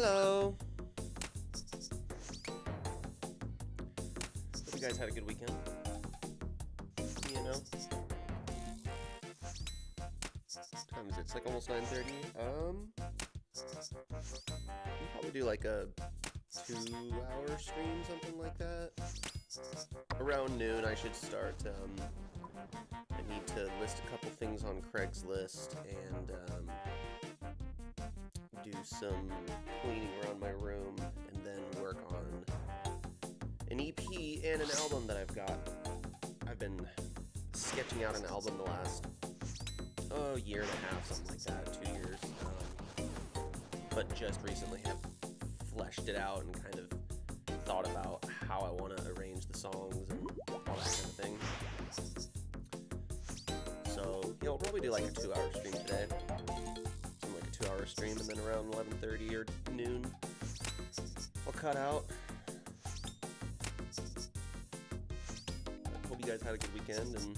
Hello. Hope you guys had a good weekend. You know? What time is it? It's like almost 9:30. We probably do like a 2-hour stream, something like that. Around noon I should start. I need to list a couple things on Craigslist and do some cleaning around my room, and then work on an EP and an album that I've got. I've been sketching out an album the last year and a half, something like that, 2 years, but just recently have fleshed it out and kind of thought about how I want to arrange the songs and all that kind of thing. So, we'll probably do like a 2-hour stream today. Like a 2-hour stream, and then around 11:30 or noon, I'll cut out. Hope you guys had a good weekend, and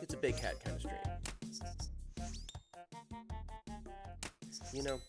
it's a big hat kind of stream. You know?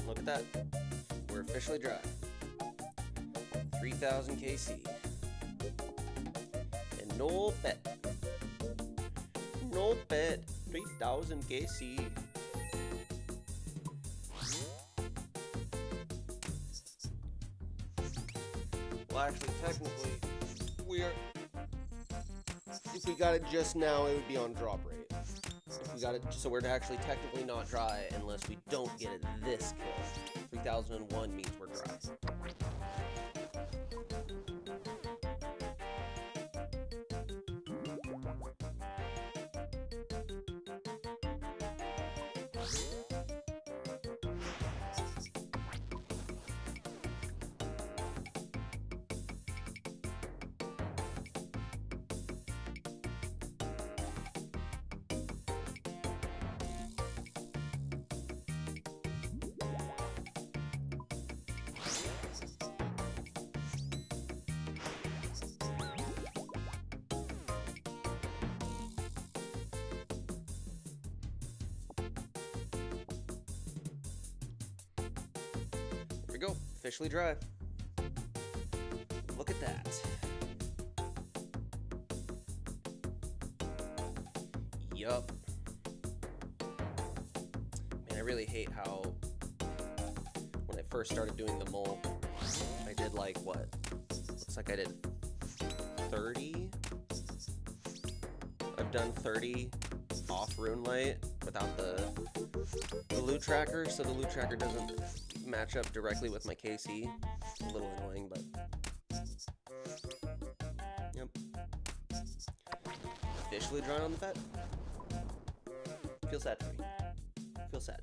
Look at that. We're officially dry. 3,000 KC. And no bet. No bet. 3,000 KC. Well, actually, technically, if we got it just now, it would be on drop rate. If we got it, so we're actually technically not dry unless we don't get it this kill. 3001 means we're dry. Here we go, officially dry. Look at that. Yup. Man, I really hate how when I first started doing the mole, I did like what? Looks like I did 30. I've done 30 off rune light without the loot tracker, so the loot tracker doesn't match up directly with my KC. It's a little annoying, but yep. Officially drawn on the bet. Feel sad for me. Feel sad.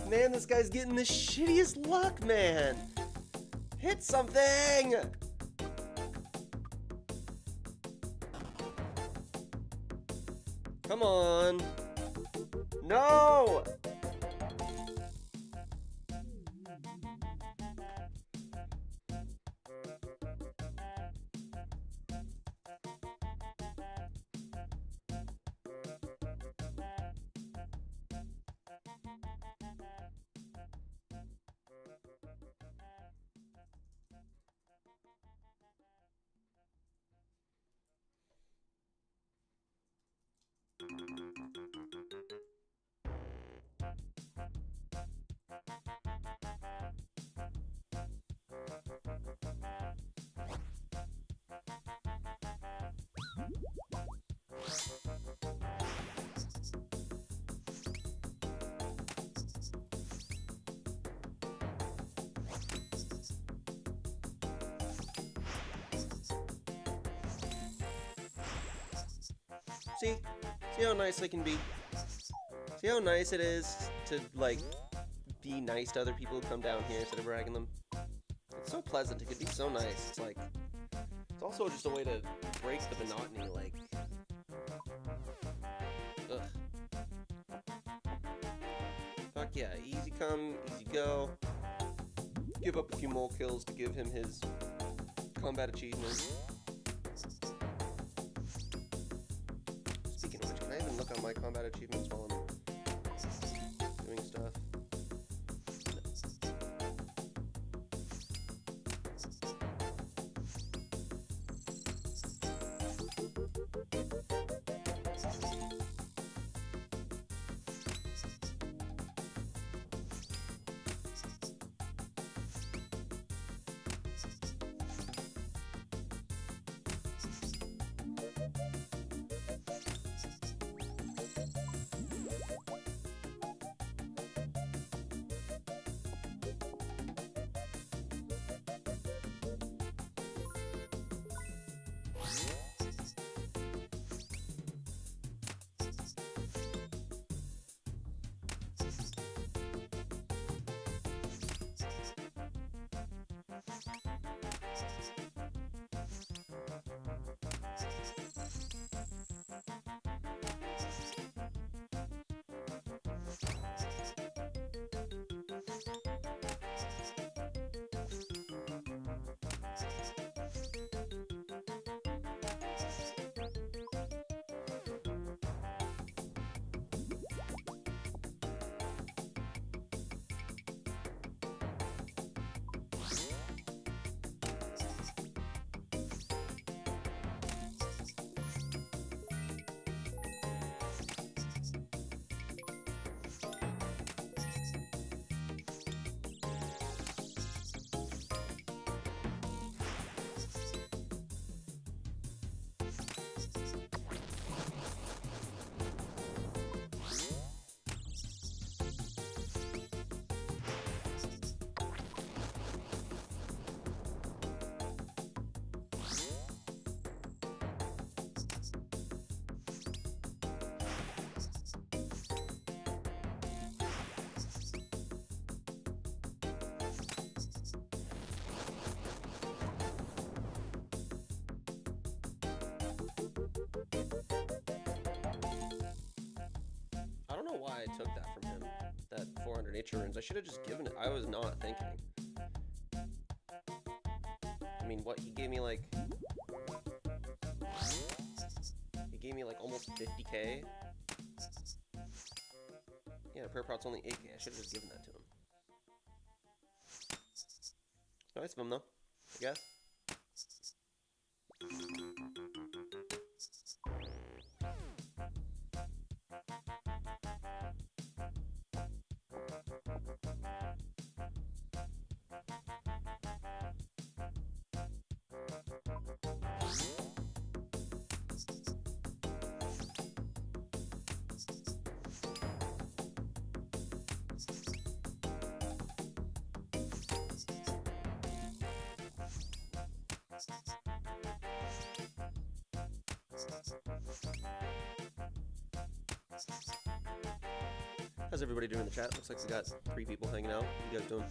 Man, this guy's getting the shittiest luck, man. Hit something! Come on. No! See how nice I can be? See how nice it is to, like, be nice to other people who come down here instead of ragging them? It's so pleasant. It could be so nice. It's like, it's also just a way to break the monotony, like, ugh. Fuck yeah, easy come, easy go. Give up a few mole kills to give him his combat achievement. Speaking of which, can I even look on my combat achievements while I'm doing stuff? I don't know why I took that from him, that 400 nature runes. I should have just given it. I was not thinking. I mean, what, he gave me like... He gave me like almost 50k? Yeah, prayer prot's only 8k. I should have just given that to him. Nice of him though, I guess. How's everybody doing in the chat? Looks like we got 3 people hanging out. What are you guys doing?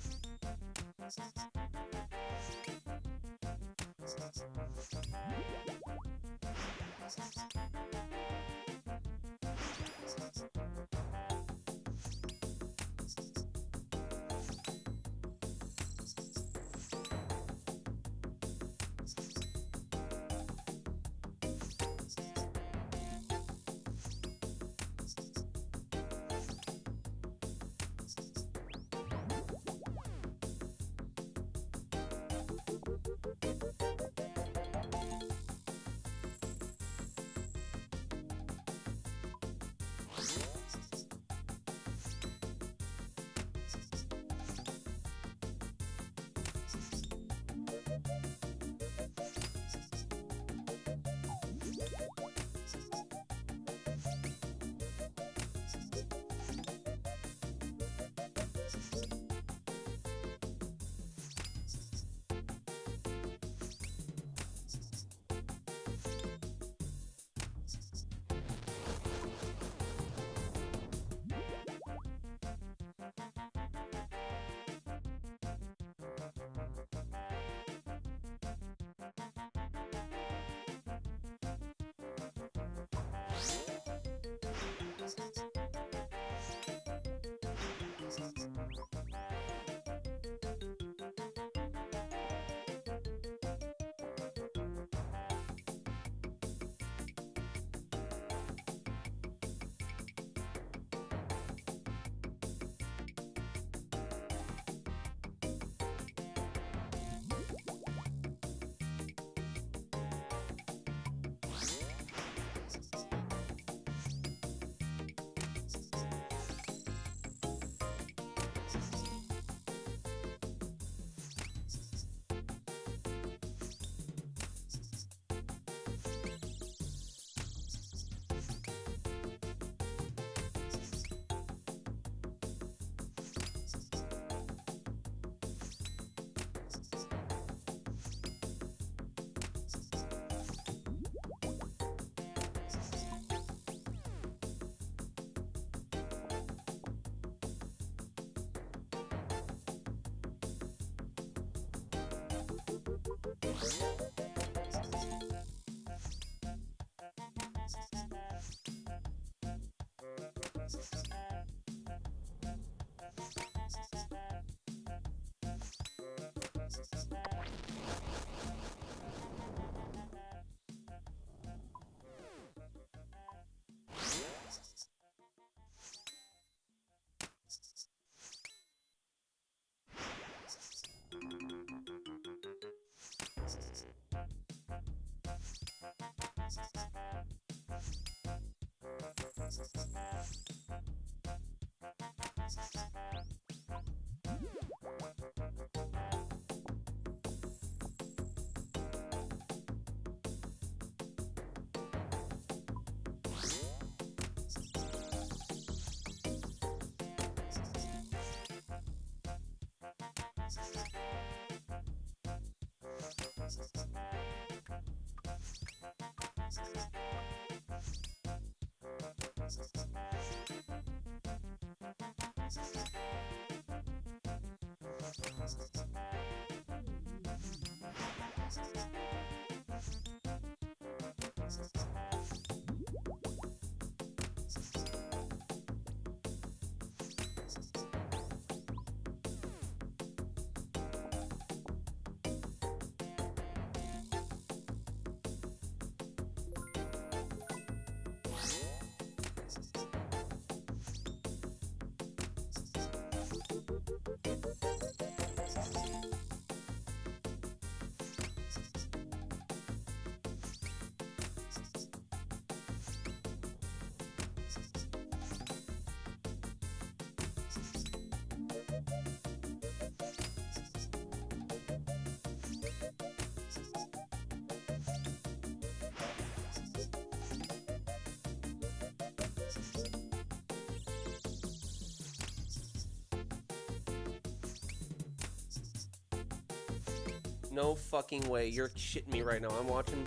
No fucking way. You're shitting me right now. I'm watching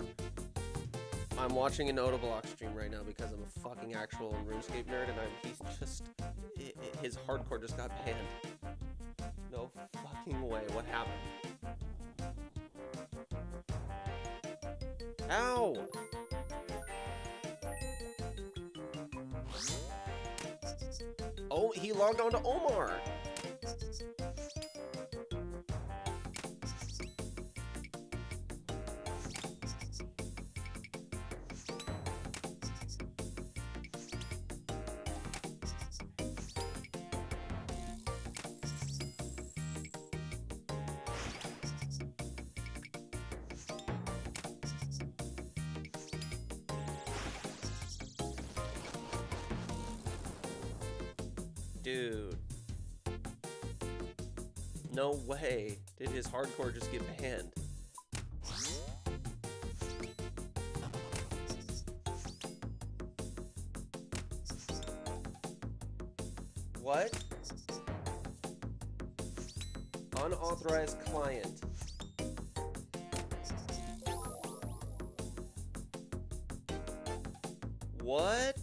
an ODABLOCK stream right now because I'm a fucking actual RuneScape nerd, and he's just... his hardcore just got banned. No fucking way. What happened? Ow! Oh, he logged on to Omar. Dude. No way did his hardcore just get banned. What? Unauthorized client. What?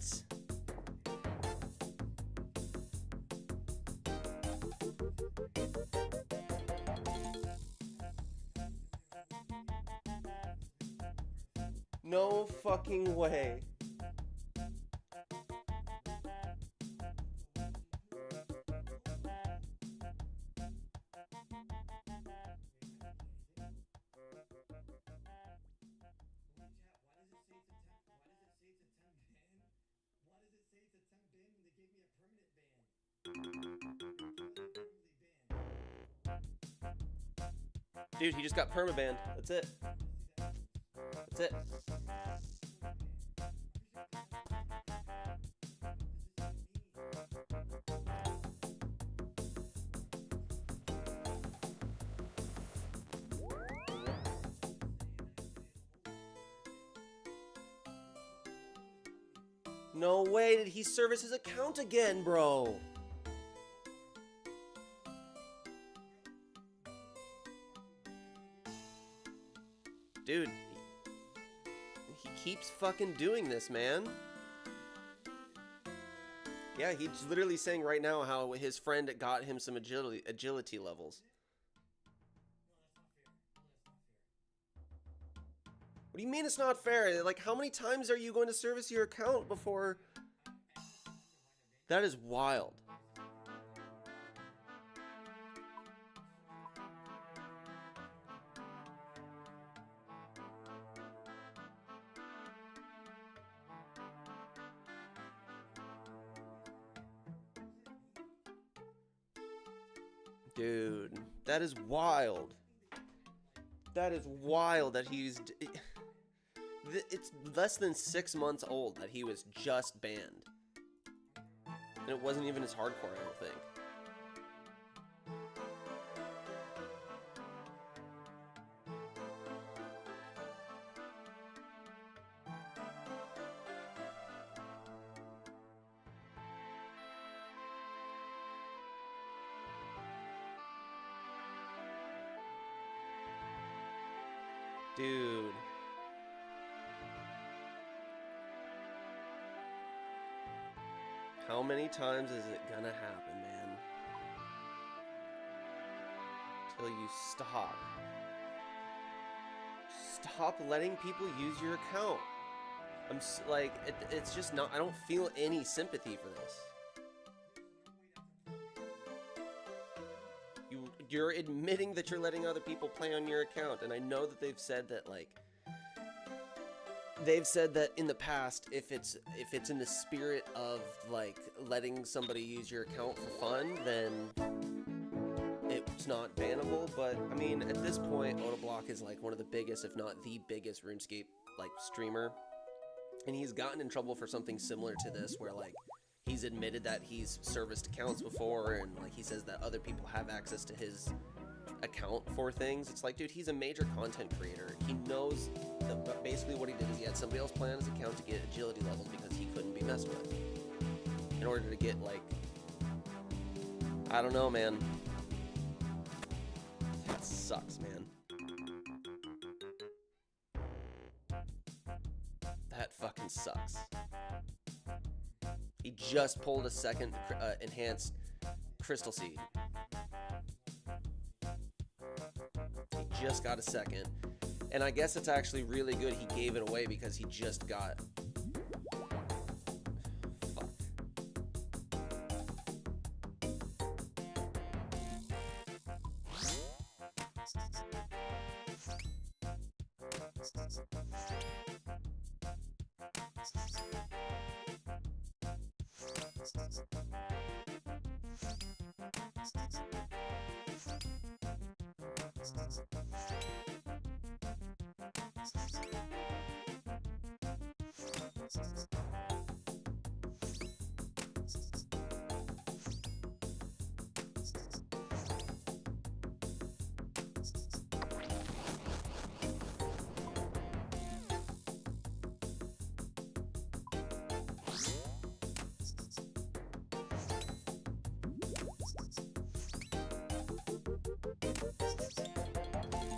No fucking way. Dude, he just got permabanned. That's it. That's it. No way did he service his account again, bro. Dude, he keeps fucking doing this, man. Yeah, he's literally saying right now how his friend got him some agility levels. What do you mean it's not fair? Like, how many times are you going to service your account before? That is wild. Dude, that is wild. That is wild that he's... It's less than 6 months old that he was just banned. And it wasn't even his hardcore, I don't think. Dude. How many times is it gonna happen, man? Till you stop. Stop letting people use your account. I'm like, it's just not, I don't feel any sympathy for this. You're admitting that you're letting other people play on your account, and I know that they've said that, like, they've said that in the past, if it's in the spirit of, like, letting somebody use your account for fun, then it's not bannable. But I mean, at this point, ODABLOCK is like one of the biggest, if not the biggest, RuneScape like streamer, and he's gotten in trouble for something similar to this, where like he's admitted that he's serviced accounts before, and like he says that other people have access to his account for things. It's like, dude, he's a major content creator. He knows that basically what he did is he had somebody else play on his account to get agility levels because he couldn't be messed with, in order to get, like, I don't know, man. That sucks, man. That fucking sucks. He just pulled a second enhanced Crystal Seed. He just got a second. And I guess it's actually really good he gave it away because he just got... Fuck.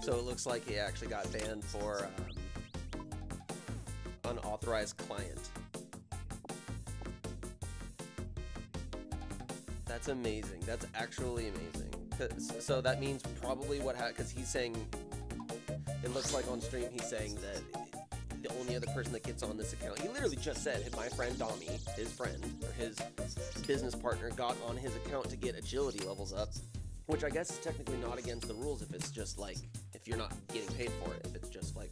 So it looks like he actually got banned for unauthorized client. That's amazing. That's actually amazing. So that means probably what happened, because he's saying, it looks like on stream he's saying that the only other person that gets on this account, he literally just said, my friend Dommy, his friend, or his business partner, got on his account to get agility levels up, which I guess is technically not against the rules if it's just like, if you're not getting paid for it, if it's just like,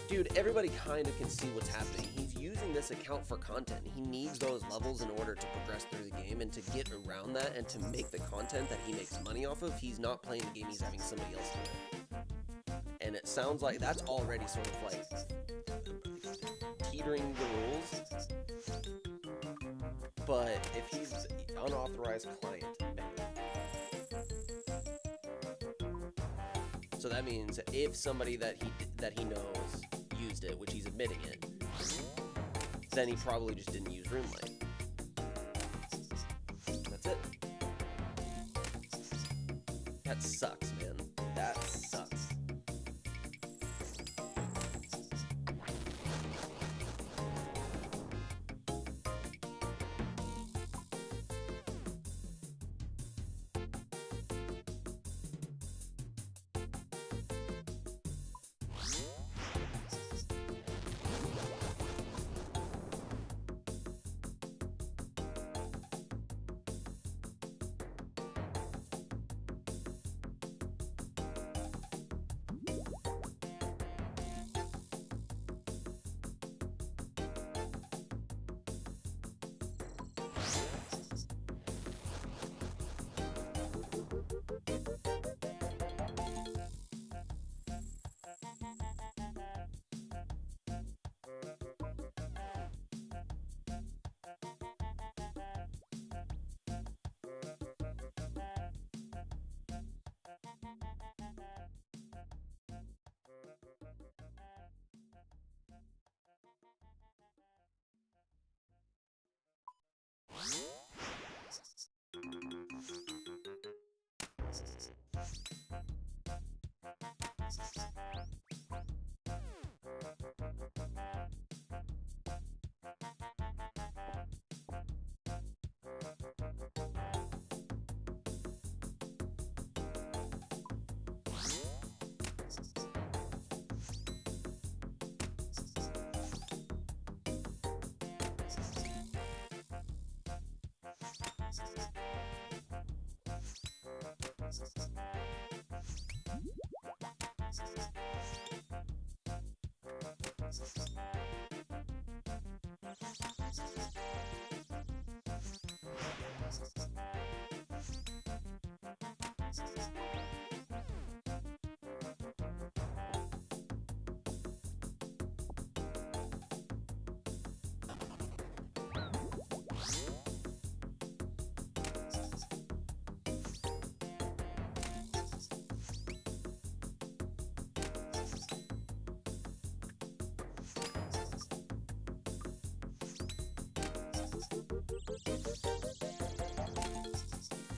dude, everybody kind of can see what's happening. He's using this account for content. He needs those levels in order to progress through the game, and to get around that and to make the content that he makes money off of, he's not playing the game, he's having somebody else do it. And it sounds like that's already sort of like teetering the rules. But if he's unauthorized client, so that means if somebody that he knows used it, which he's admitting it, then he probably just didn't use Roomlight. That's it. That sucks, man. That sucks.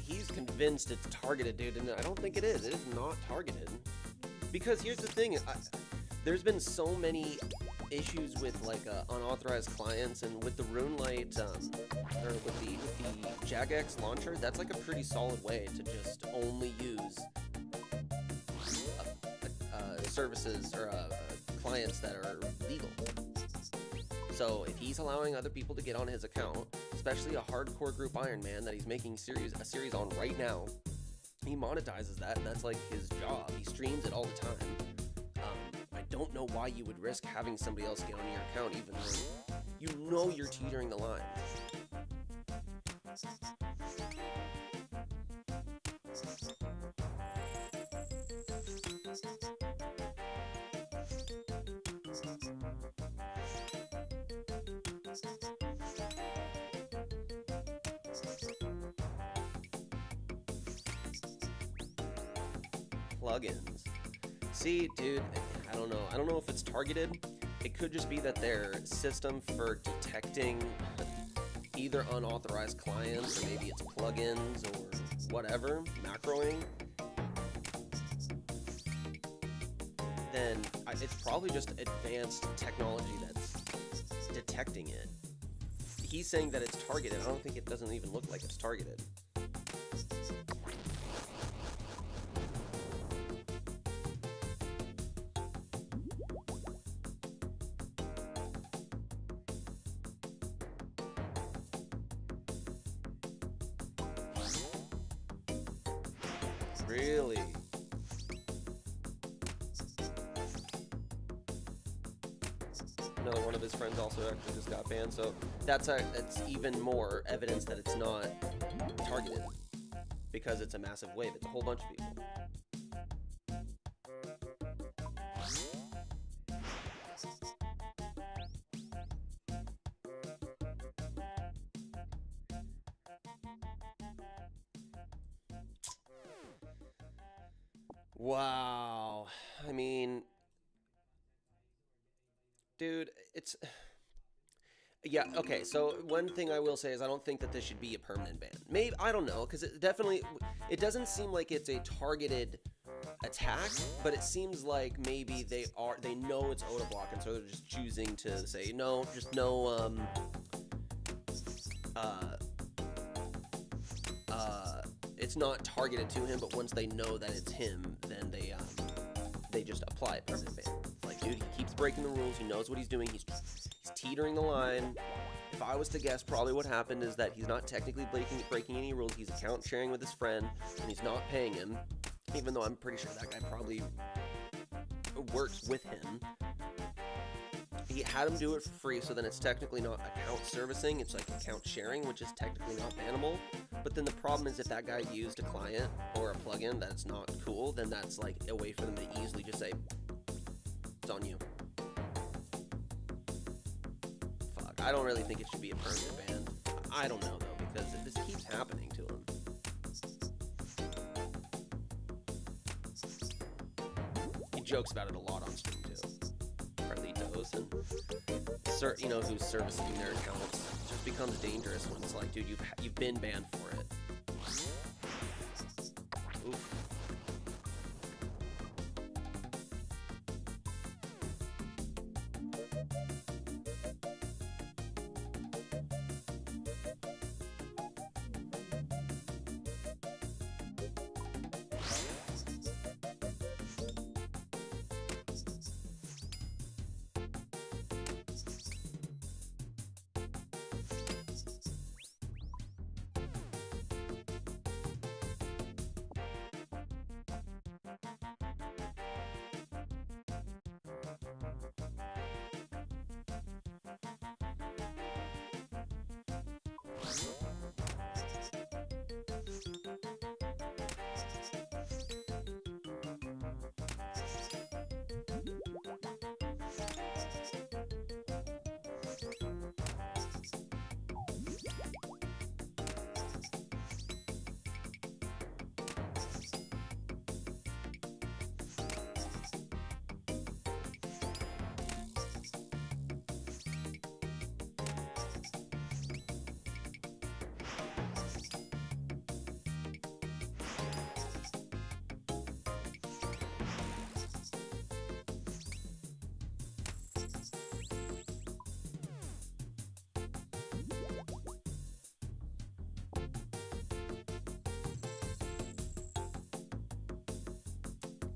He's convinced it's targeted, dude, and I don't think it is. It is not targeted. Because here's the thing, there's been so many issues with like unauthorized clients, and with the RuneLite or with the Jagex launcher, that's like a pretty solid way to just only use services or clients that are legal. So if he's allowing other people to get on his account, especially a hardcore group Iron Man that he's making a series on right now, he monetizes that, and that's like his job. He streams it all the time. I don't know why you would risk having somebody else get on your account, even though you know you're teetering the line. Plugins. See, dude, I don't know. I don't know if it's targeted. It could just be that their system for detecting either unauthorized clients, or maybe it's plugins or whatever, macroing, then it's probably just advanced technology that's detecting it. He's saying that it's targeted. I don't think it doesn't even look like it's targeted. Really? Another one of his friends also actually just got banned, so that's even more evidence that it's not targeted, because it's a massive wave. It's a whole bunch of people. Wow. I mean, dude, it's... Yeah, okay, so one thing I will say is I don't think that this should be a permanent ban. Maybe, I don't know, because it doesn't seem like it's a targeted attack, but it seems like maybe they know it's ODABLOCK, and so they're just choosing to say, no, just no, it's not targeted to him, but once they know that it's him, then they just apply a permanent ban. It's like, dude, he keeps breaking the rules, he knows what he's doing, he's teetering the line. If I was to guess, probably what happened is that he's not technically breaking any rules, he's account sharing with his friend, and he's not paying him, even though I'm pretty sure that guy probably works with him. He had him do it for free, so then it's technically not account servicing, it's like account sharing, which is technically not bannable. But then the problem is if that guy used a client or a plugin that's not cool, then that's like a way for them to easily just say, it's on you. Fuck, I don't really think it should be a permanent ban. I don't know though, because this keeps happening to him. He jokes about it a lot on stream too. Carlitos and you know, who's servicing their accounts. It just becomes dangerous when it's like, dude, you've been banned for it. Oof.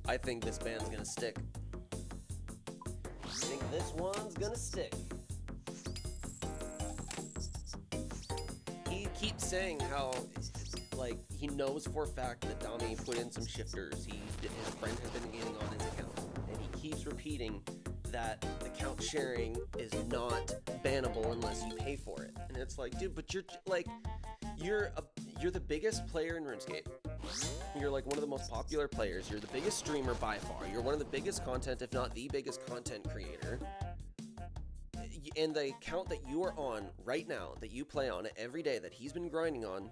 I think this ban's gonna stick. I think this one's gonna stick. He keeps saying how, like, he knows for a fact that Dami put in some shifters. His friend has been getting on his account, and he keeps repeating that account sharing is not bannable unless you pay for it. And it's like, dude, but you're the biggest player in RuneScape. You're like one of the most popular players. You're the biggest streamer by far. You're one of the biggest content, if not the biggest content creator. And the account that you are on right now, that you play on every day, that he's been grinding on,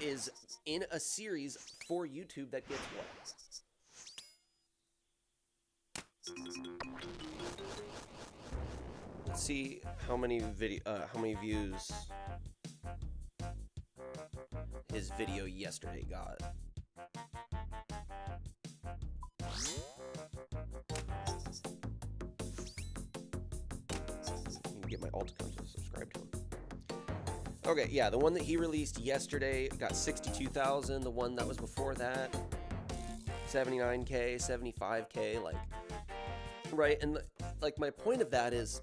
is in a series for YouTube that gets what? Let's see how many views his video yesterday got. Get my alt account to subscribe to him. Okay, yeah, the one that he released yesterday got 62,000. The one that was before that, 79K, 75K, like, right? And like, my point of that is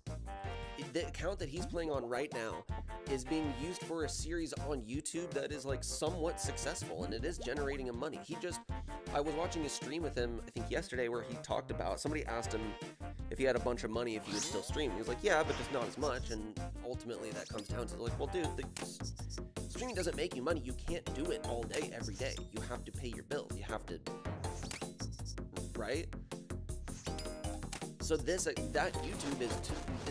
the account that he's playing on right now is being used for a series on YouTube that is like somewhat successful, and it is generating him money. I was watching a stream with him, I think yesterday, where he talked about, somebody asked him if he had a bunch of money, if he would still stream. He was like, yeah, but just not as much. And ultimately that comes down to like, well, dude, streaming doesn't make you money. You can't do it all day, every day. You have to pay your bills. You have to, right? So that YouTube is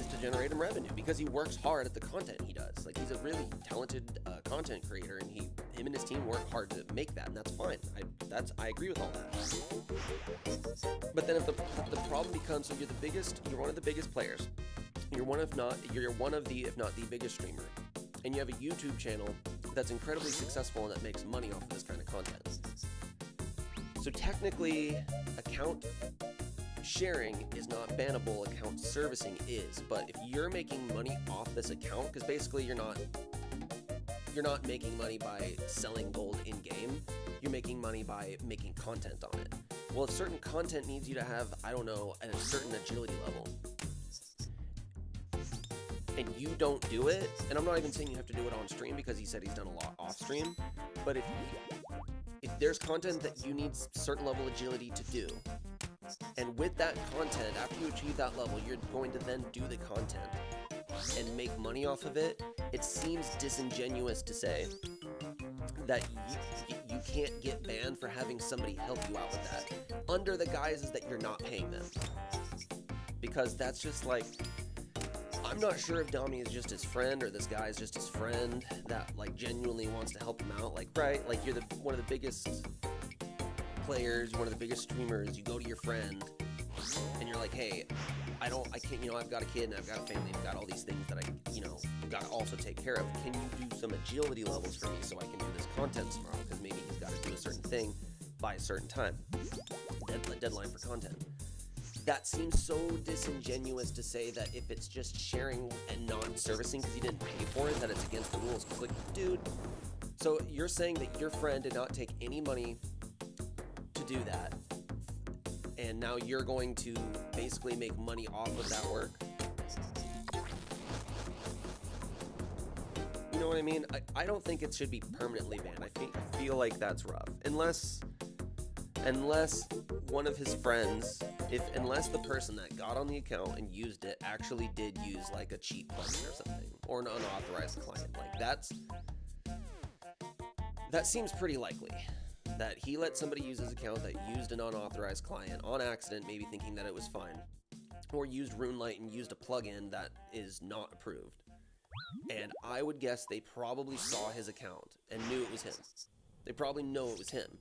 to generate him revenue, because he works hard at the content he does. Like, he's a really talented content creator, and him and his team work hard to make that, and that's fine. I agree with all that. But then if the problem becomes, so you're one of the biggest players. You're one of the, if not the biggest streamer, and you have a YouTube channel that's incredibly successful and that makes money off of this kind of content. So technically, account sharing is not bannable, account servicing is. But if you're making money off this account, because basically you're not making money by selling gold in game, you're making money by making content on it. Well, if certain content needs you to have, I don't know, at a certain agility level, and you don't do it, and I'm not even saying you have to do it on stream, because he said he's done a lot off stream, but if there's content that you need certain level of agility to do, and with that content, after you achieve that level, you're going to then do the content and make money off of it, it seems disingenuous to say that you can't get banned for having somebody help you out with that, under the guises that you're not paying them. Because that's just like, I'm not sure if Dami is just his friend, or this guy is just his friend that like genuinely wants to help him out. Like, right, like you're one of the biggest players, one of the biggest streamers, you go to your friend and you're like, hey, I can't, I've got a kid and I've got a family, I've got all these things that I've got to also take care of. Can you do some agility levels for me so I can do this content tomorrow? Because maybe he's got to do a certain thing by a certain time, deadline for content. That seems so disingenuous to say that if it's just sharing and not servicing because he didn't pay for it, that it's against the rules. Because, like, dude, so you're saying that your friend did not take any money to do that, and now you're going to basically make money off of that work? You know what I mean? I don't think it should be permanently banned. I feel like that's rough. Unless one of his friends, unless the person that got on the account and used it actually did use like a cheat plugin or something, or an unauthorized client. Like, that seems pretty likely. That he let somebody use his account that used an unauthorized client on accident, maybe thinking that it was fine, or used RuneLite and used a plugin that is not approved. And I would guess they probably saw his account and knew it was him. They probably know it was him.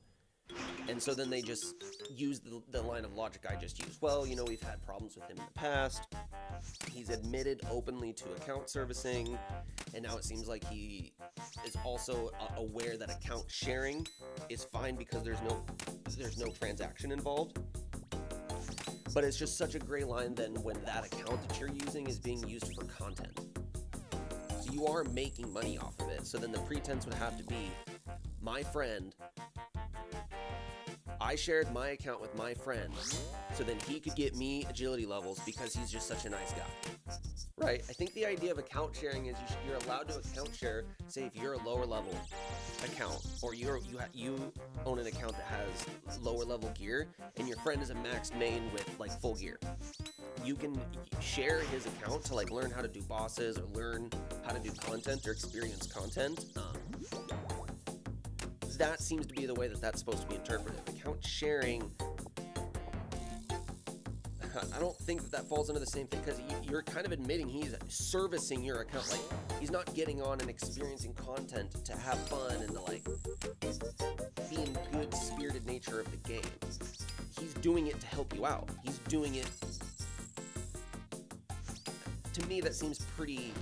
And so then they just used the line of logic I just used. Well, we've had problems with him in the past. He's admitted openly to account servicing, and now it seems like he is also aware that account sharing is fine because there's no transaction involved. But it's just such a gray line then when that account that you're using is being used for content. So you are making money off of it. So then the pretense would have to be, my friend, I shared my account with my friend so then he could get me agility levels because he's just such a nice guy, right? I think the idea of account sharing is you're allowed to account share, say if you're a lower level account or you own an account that has lower level gear and your friend is a maxed main with like full gear. You can share his account to like learn how to do bosses or learn how to do content or experience content. That seems to be the way that that's supposed to be interpreted. Account sharing, I don't think that that falls under the same thing because you're kind of admitting he's servicing your account. Like, he's not getting on and experiencing content to have fun and to like be in good spirited nature of the game. He's doing it to help you out. He's doing it. To me, that seems pretty.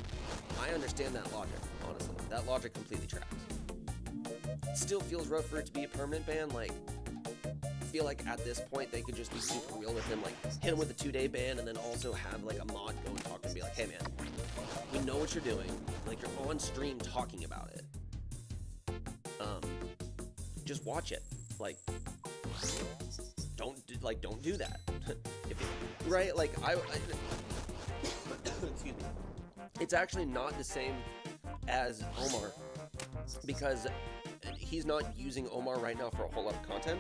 I understand that logic, honestly. That logic completely tracks. It still feels rough for it to be a permanent ban. Like, I feel like at this point they could just be super real with him, like hit him with a 2-day ban and then also have like a mod go and talk to him and be like, hey man, we know what you're doing. Like, you're on stream talking about it. Just watch it. Like, don't do that. If it, right? Like excuse me. It's actually not the same as Omar because he's not using Omar right now for a whole lot of content,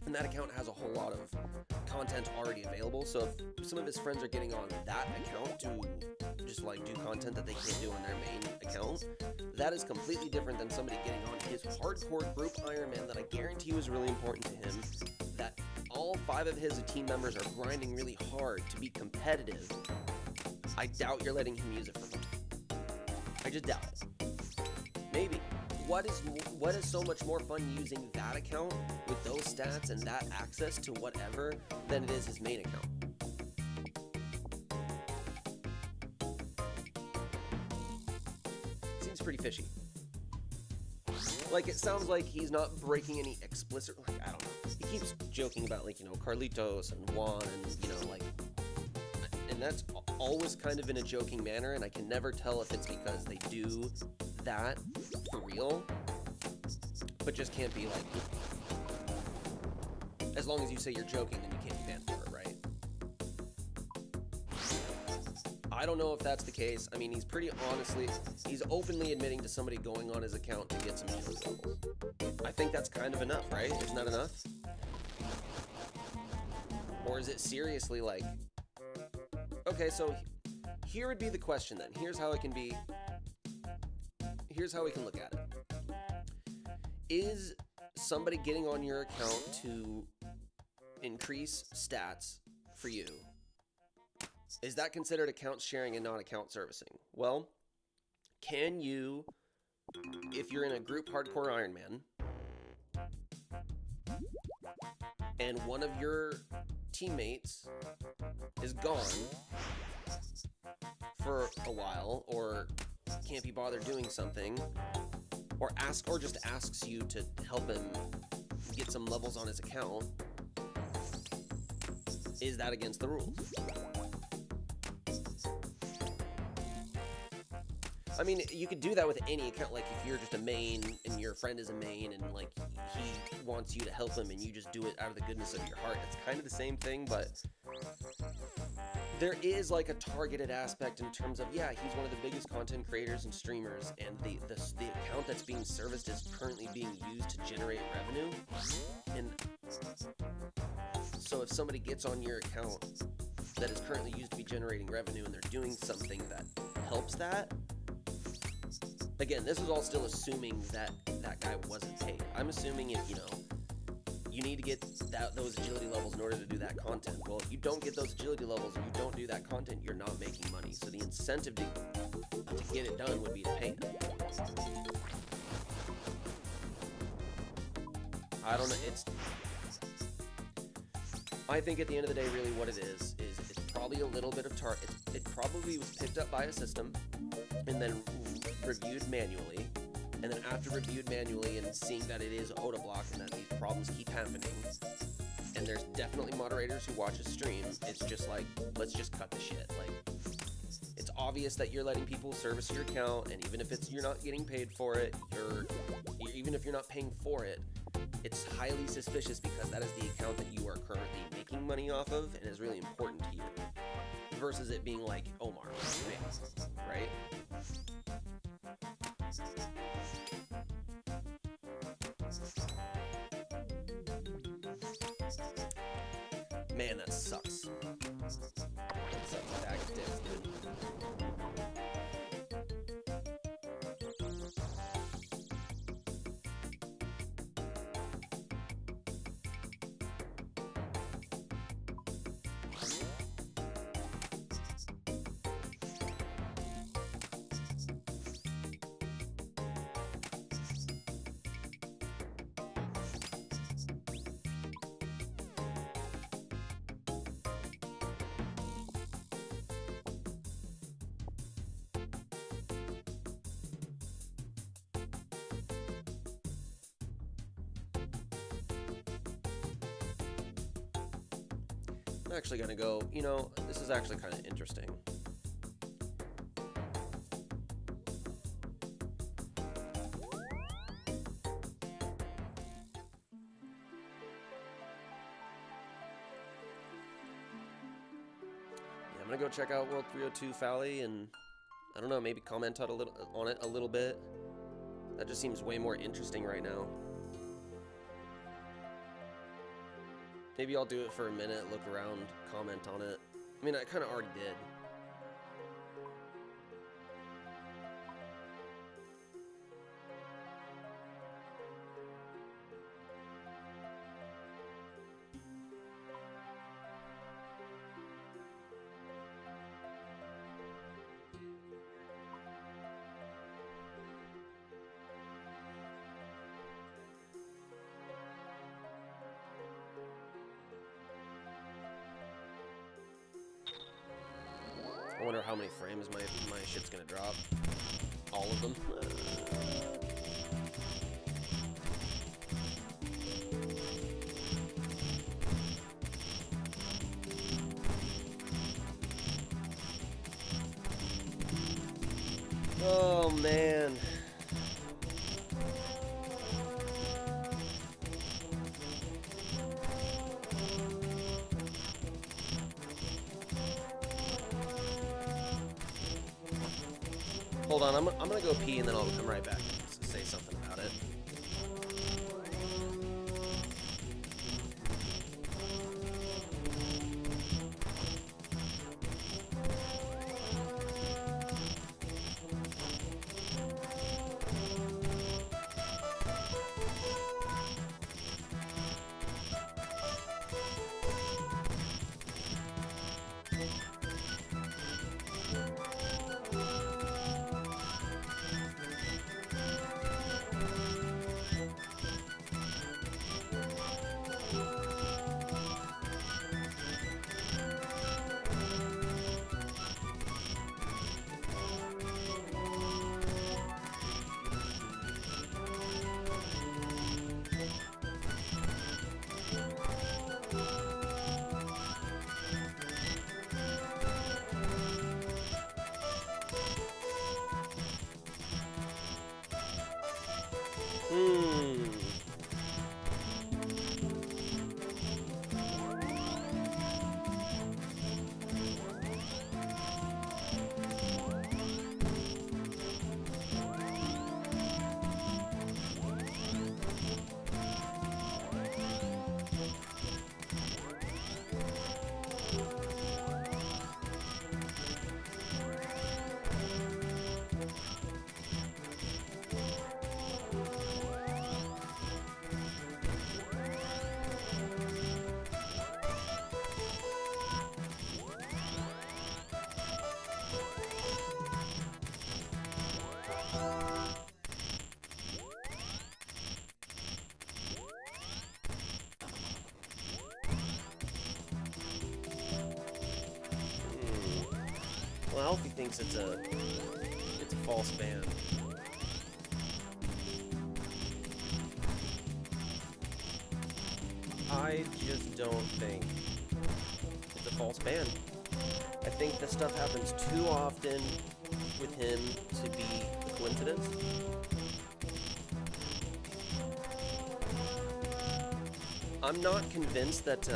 and that account has a whole lot of content already available. So if some of his friends are getting on that account to just like do content that they can't do on their main account, that is completely different than somebody getting on his hardcore group Ironman that I guarantee was really important to him, that all 5 of his team members are grinding really hard to be competitive. I doubt you're letting him use it for fun. I just doubt it. Maybe. What is so much more fun using that account with those stats and that access to whatever than it is his main account? Seems pretty fishy. Like, it sounds like he's not breaking any explicit, like, I don't know. He keeps joking about, like, you know, Carlitos and Juan and, you know, like, and that's always kind of in a joking manner, and I can never tell if it's because they do that for real, but just can't be like, as long as you say you're joking, then you can't be banned for it, right? I don't know if that's the case. I mean, he's openly admitting to somebody going on his account to get some agility levels. I think that's kind of enough, right? Isn't that enough? Or is it seriously like, okay, so here would be the question then. Here's how we can look at it. Is somebody getting on your account to increase stats for you, is that considered account sharing and not account servicing? Well, can you, if you're in a group hardcore Ironman, and one of your teammates is gone for a while, or can't be bothered doing something, or just asks you to help him get some levels on his account, is that against the rules? I mean, you could do that with any account. Like, if you're just a main and your friend is a main and like he wants you to help him and you just do it out of the goodness of your heart, it's kind of the same thing, but there is like a targeted aspect in terms of, yeah, he's one of the biggest content creators and streamers, and the account that's being serviced is currently being used to generate revenue. And so if somebody gets on your account that is currently used to be generating revenue and they're doing something that helps that, again, this is all still assuming that that guy wasn't paid. I'm assuming if, you know, you need to get those agility levels in order to do that content. Well, if you don't get those agility levels and you don't do that content, you're not making money. So the incentive to get it done would be to pay him. I don't know. I think at the end of the day, really what it is it's probably a little bit of it probably was picked up by a system and then reviewed manually. And then after reviewed manually and seeing that it is ODABLOCK and that these problems keep happening, and there's definitely moderators who watch a stream, it's just like, let's just cut the shit. Like, it's obvious that you're letting people service your account, and even if you're not getting paid for it, even if you're not paying for it, it's highly suspicious because that is the account that you are currently making money off of and is really important to you. Versus it being like Omar, me, right? Man, that sucks. That sucks back dicks, dude. I'm actually gonna go, you know, this is actually kind of interesting. Yeah, I'm gonna go check out World 302 Fally and I don't know, maybe comment on it a little bit. That just seems way more interesting right now. Maybe I'll do it for a minute, look around, comment on it. I mean, I kind of already did. I wonder how many frames my shit's gonna drop. All of them. Oh man. Hold on, I'm gonna go pee and then I'll come right back and say something about it. Well, Alfie thinks it's a false ban. I just don't think it's a false ban. I think this stuff happens too often with him to be a coincidence. I'm not convinced that,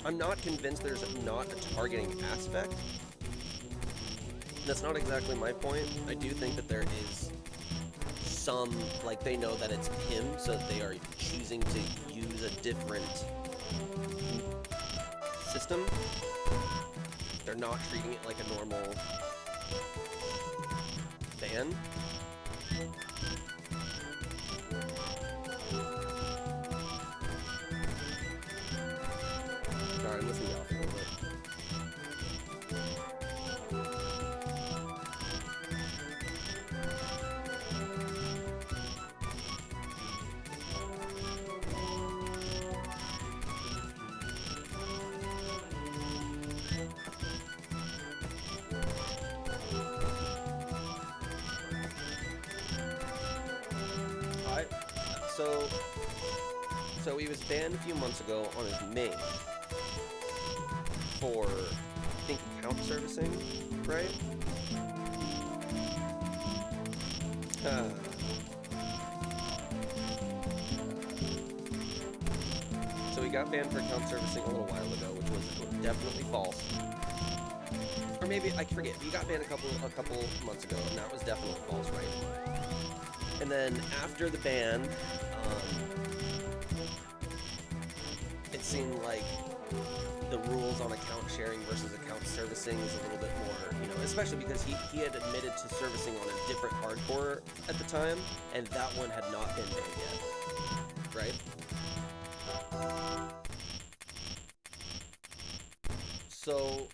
I'm not convinced there's not a targeting aspect. That's not exactly my point. I do think that there is some, like, they know that it's him, so they are choosing to use a different system. They're not treating it like a normal ban. Sorry, I'm listening off a little bit. So he was banned a few months ago on his main for, I think, account servicing, right? So he got banned for account servicing a little while ago, which was definitely false. Or maybe, I forget, he got banned a couple months ago, and that was definitely false, right? And then after the ban, it seemed like the rules on account sharing versus account servicing is a little bit more, you know, especially because he had admitted to servicing on a different hardcore at the time, and that one had not been banned yet, right? So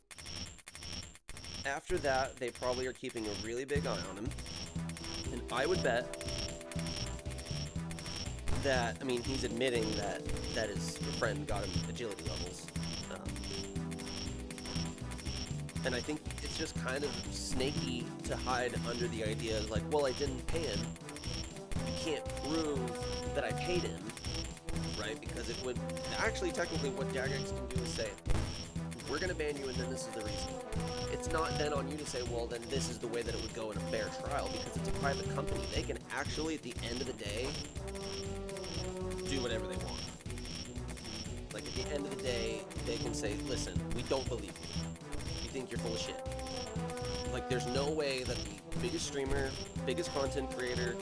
after that, they probably are keeping a really big eye on him, and I would bet that, I mean, he's admitting that his friend got him agility levels. And I think it's just kind of snaky to hide under the idea of like, well, I didn't pay him. You can't prove that I paid him, right? Because it would, actually, technically, what Jagex can do is say, we're going to ban you and then this is the reason. It's not then on you to say, well, then this is the way that it would go in a fair trial, because it's a private company. They can actually, at the end of the day, do whatever they want. Like, at the end of the day, they can say, listen, we don't believe you. We think you're full of shit. Like, there's no way that the biggest streamer, biggest content creator,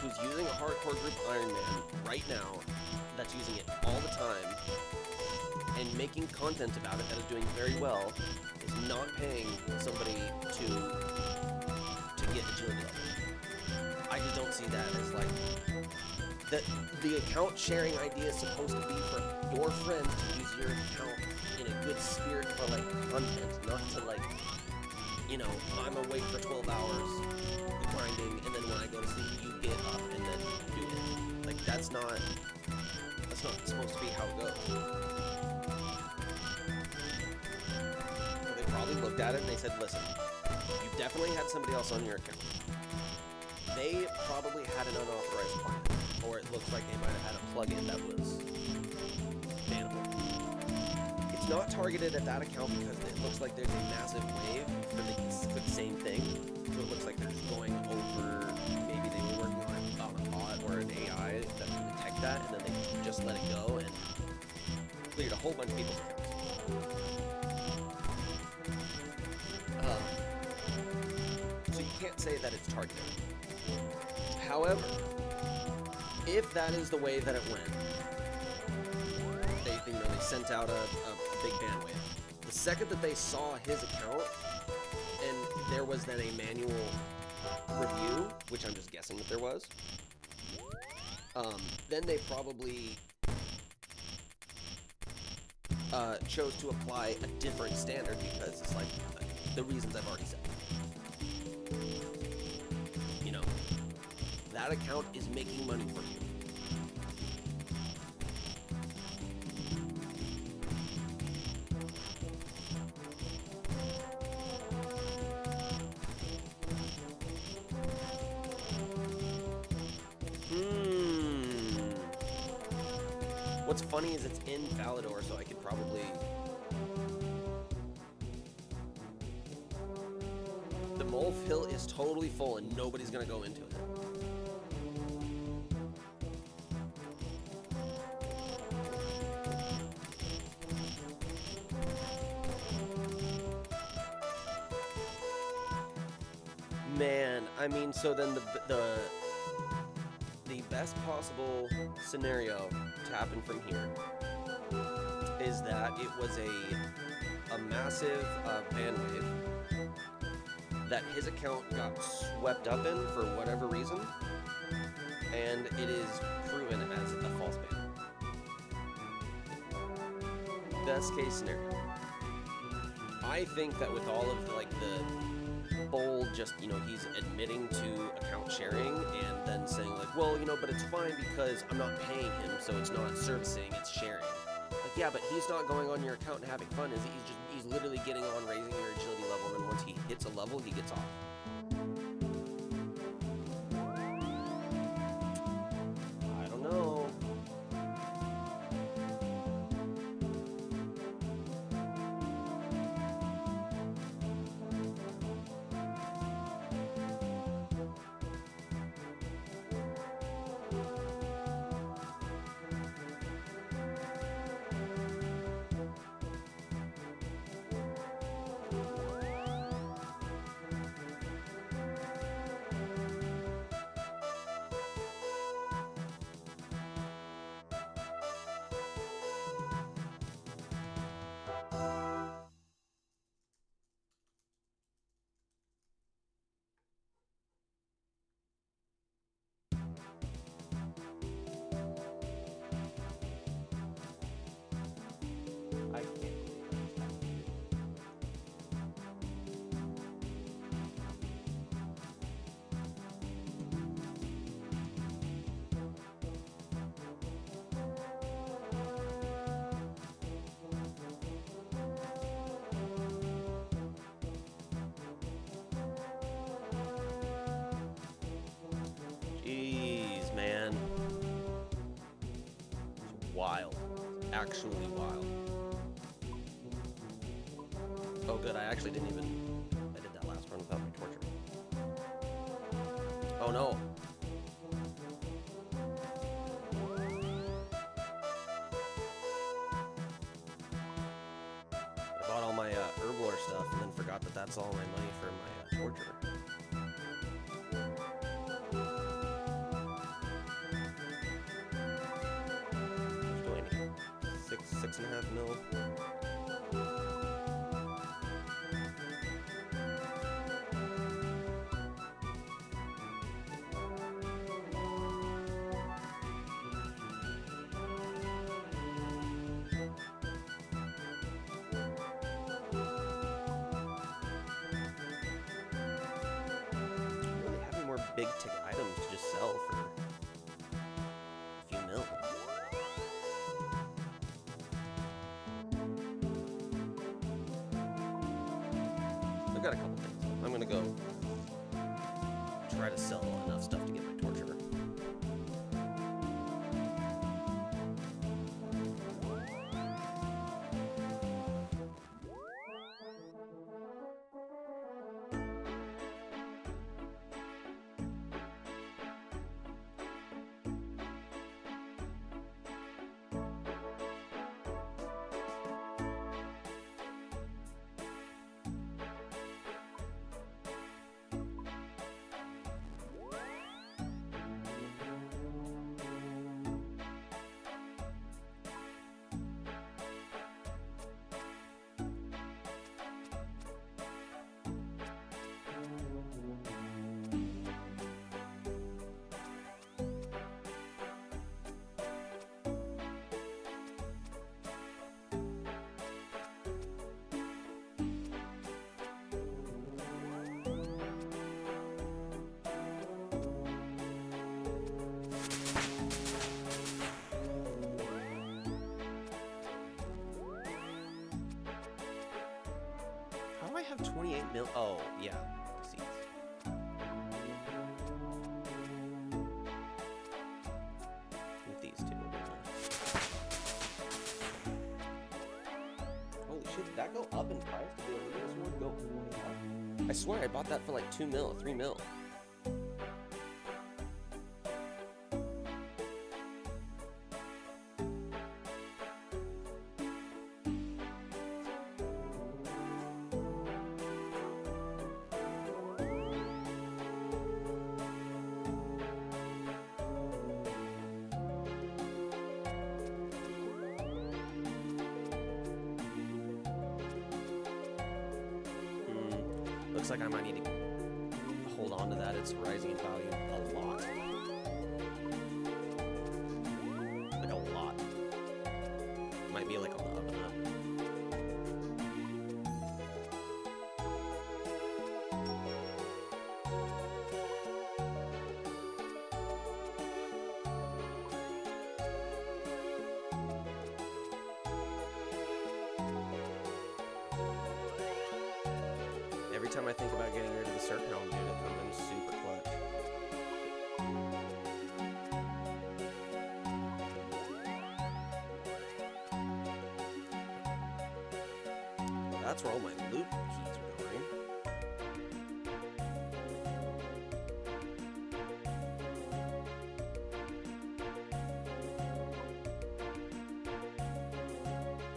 who's using a hardcore group Iron Man right now, that's using it all the time, and making content about it that is doing very well, is not paying somebody to get agility levels. I just don't see that as, like, that the account sharing idea is supposed to be for your friends to use your account in a good spirit for, like, content, not to, like, you know, I'm awake for 12 hours grinding, and then when I go to sleep, you get up and then do it. Like, that's not supposed to be how it goes. So they probably looked at it and they said, listen, you definitely had somebody else on your account. They probably had an unauthorized client, or it looks like they might have had a plugin that was bannable. It's not targeted at that account because it looks like there's a massive wave for the same thing. So it looks like they're just going over, maybe they were working on a bot or an AI that can detect that, and then they just let it go and cleared a whole bunch of people's accounts. So you can't say that it's targeted. However, if that is the way that it went, they sent out a big ban wave. The second that they saw his account, and there was then a manual review, which I'm just guessing that there was, then they probably chose to apply a different standard because it's like the reasons I've already said. You know, that account is making money for you. What's funny is it's in Falador, so I could probably... The Molf Hill is totally full and nobody's gonna go into it. I mean, so then the best possible scenario to happen from here is that it was a massive bandwave that his account got swept up in for whatever reason, and it is proven as a false ban. Best case scenario. I think that with all of the bold, just, you know, he's admitting to account sharing and then saying like, well, you know, but it's fine because I'm not paying him, so it's not servicing, it's sharing. Like, yeah, but he's not going on your account and having fun, is he? He's literally getting on, raising your agility level, and then once he hits a level, he gets off. I don't know. I can't. Jeez, man. It's wild. Actually wild. Oh good, I actually didn't even... I did that last run without my torture. Oh no. I bought all my herblore stuff and then forgot that that's all my money for my torture. How much do I need? 6.5 mil. Big ticket items to just sell for a few mil. I've got a couple things. I'm gonna go try to sell enough stuff to get my torture. I have 28 mil. Oh, yeah. Seeds. I think these two will be nice. Holy shit, did that go up in price? Did the Elite Sword go way up? I swear I bought that for like 2 mil, 3 mil. Looks like I might need to hold on to that. It's rising in value a lot. Like a lot. Might be like on the up and up. Every time I think about getting rid of the Serpent Helm, dude, it comes in super clutch. That's where all my loot keys are going.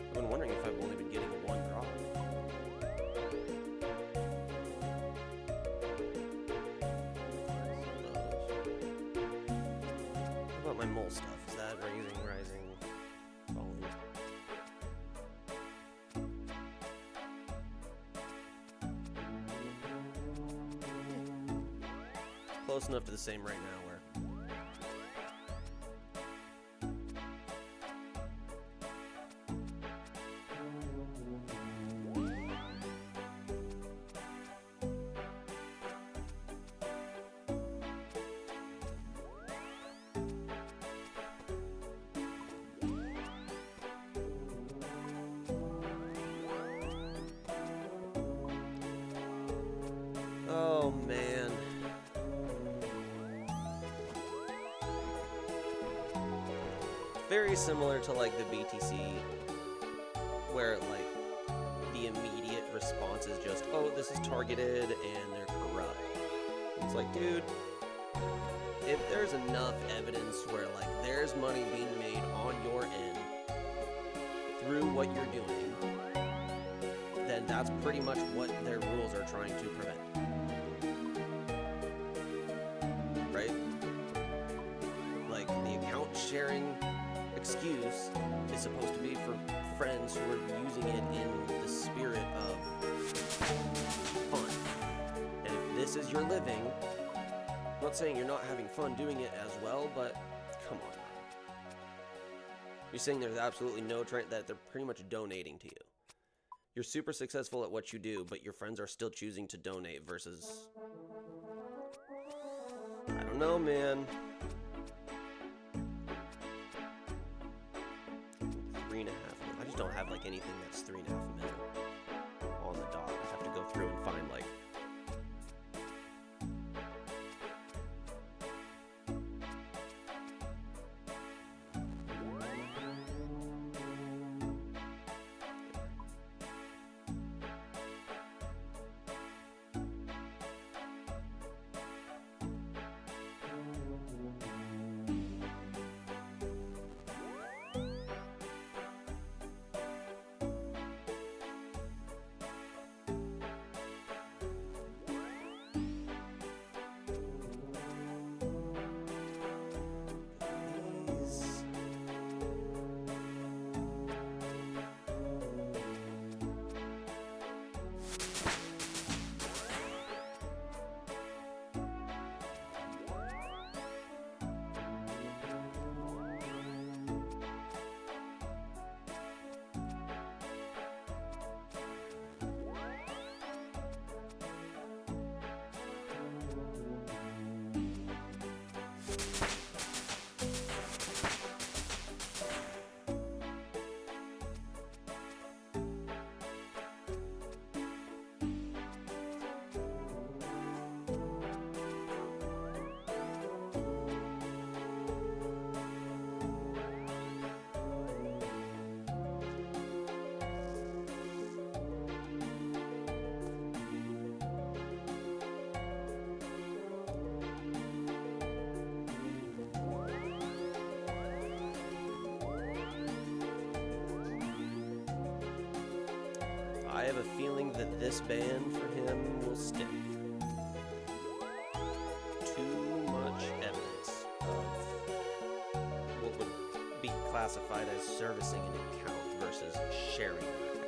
I've been wondering if I've only been getting one drop. What about my mole stuff? Is that rising, falling? Close enough to the same right now where oh man. Very similar to like the BTC where like the immediate response is just, oh, this is targeted and they're corrupt. It's like, dude, if there's enough evidence where like there's money being made on your end through what you're doing, then that's pretty much what their rules are trying to prevent. Right? Like, the account sharing excuse is supposed to be for friends who are using it in the spirit of fun. And if this is your living, I'm not saying you're not having fun doing it as well, but come on, man. You're saying there's absolutely no trend, that they're pretty much donating to you. You're super successful at what you do, but your friends are still choosing to donate versus... I don't know, man. 3.5 mil. I just don't have like anything that's 3.5 mil on the dot. I have to go through and find like... I have a feeling that this ban for him will stick. Too much evidence of what would be classified as servicing an account versus sharing an account.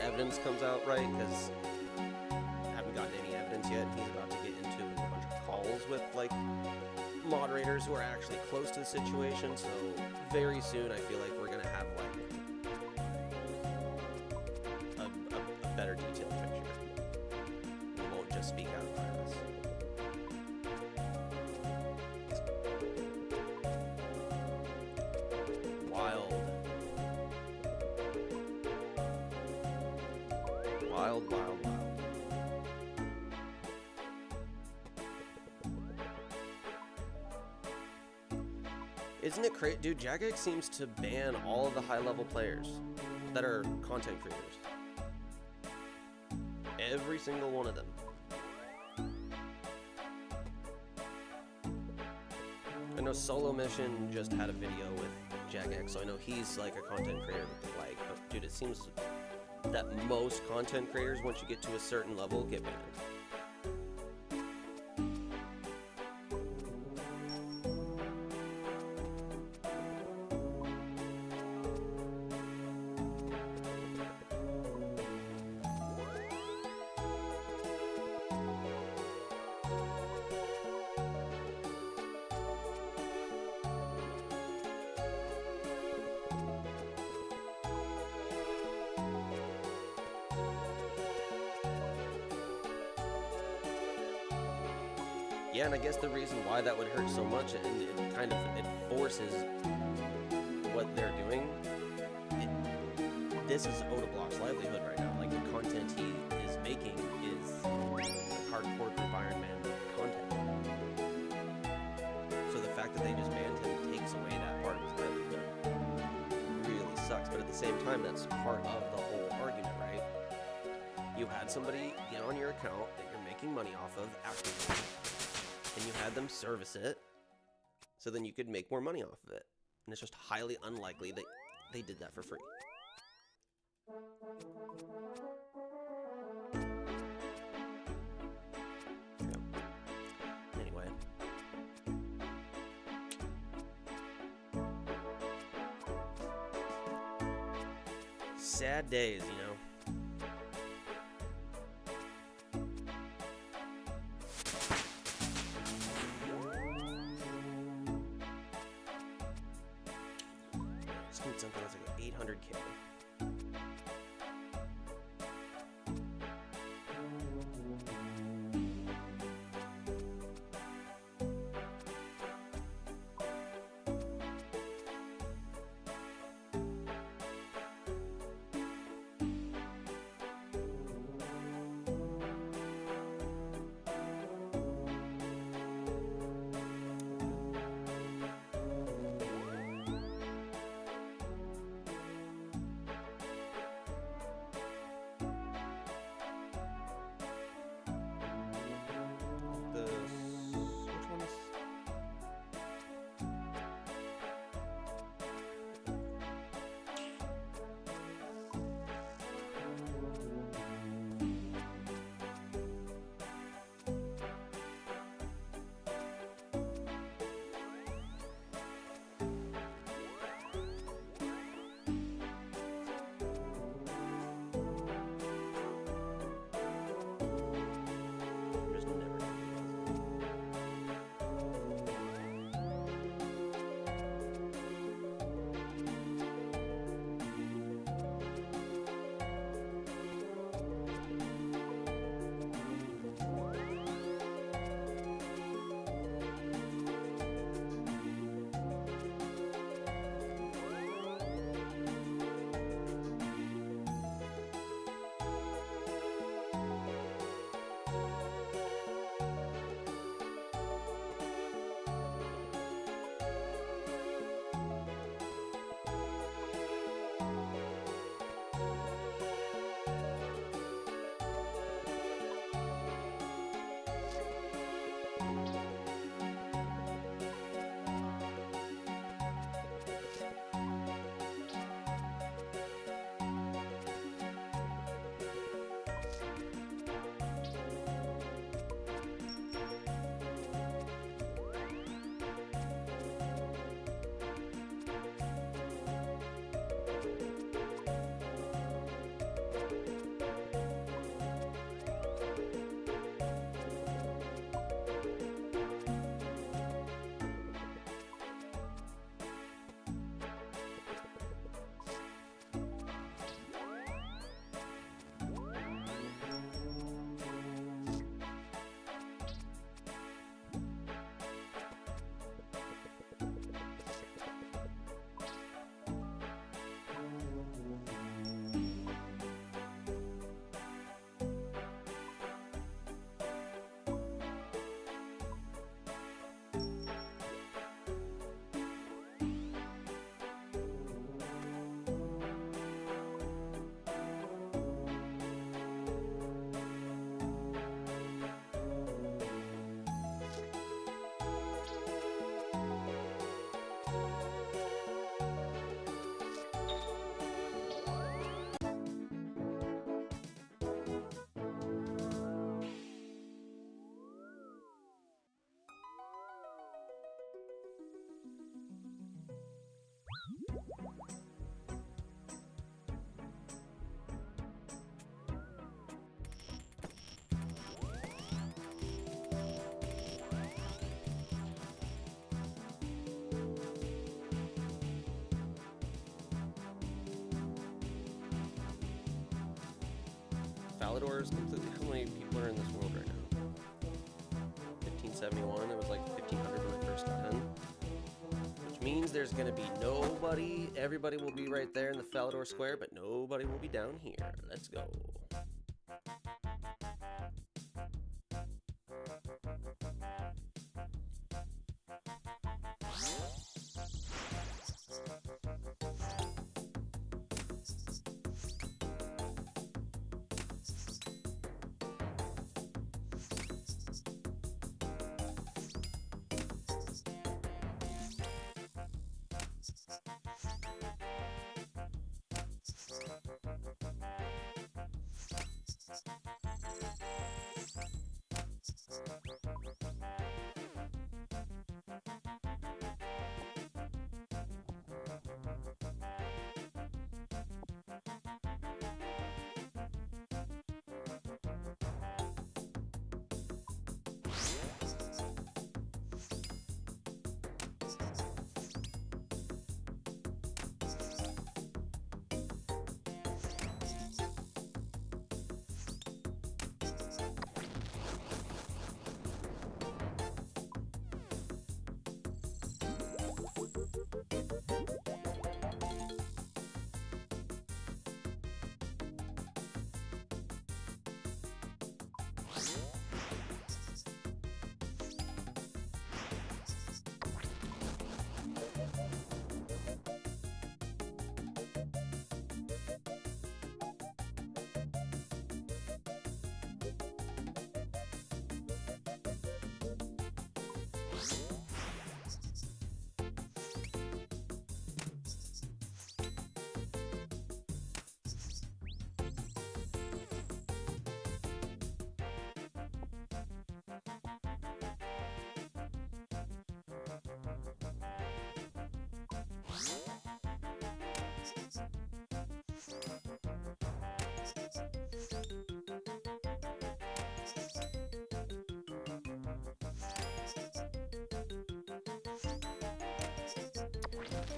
evidence comes out, right? Because I haven't gotten any evidence yet. He's about to get into a bunch of calls with, like, moderators who are actually close to the situation, so very soon I feel like we're gonna have, like, a better detailed picture. We won't just speak out of virus. Wild. Wild, wild, wild. Isn't it crazy? Dude, Jagex seems to ban all of the high-level players that are content creators. Every single one of them. I know Solo Mission just had a video with Jagex, so I know he's like a content creator that they like, but dude, it seems that most content creators, once you get to a certain level, get banned. Yeah, and I guess the reason why that would hurt so much, and it kind of forces what they're doing. This is ODABLOCK's livelihood right now. Like, the content he is making is hardcore group Iron Man content. So the fact that they just banned him takes away that part of his livelihood. It really sucks, but at the same time, that's part of the whole argument, right? You had somebody get on your account that you're making money off of actively, and you had them service it, so then you could make more money off of it. And it's just highly unlikely that they did that for free. Yeah. Anyway. Sad days, you know. Something that's like 800K. Falador's completely... How many people are in this world right now? 1571. It was like 1500 when I first got in. Which means there's going to be nobody. Everybody will be right there in the Falador Square, but nobody will be down here. Let's go.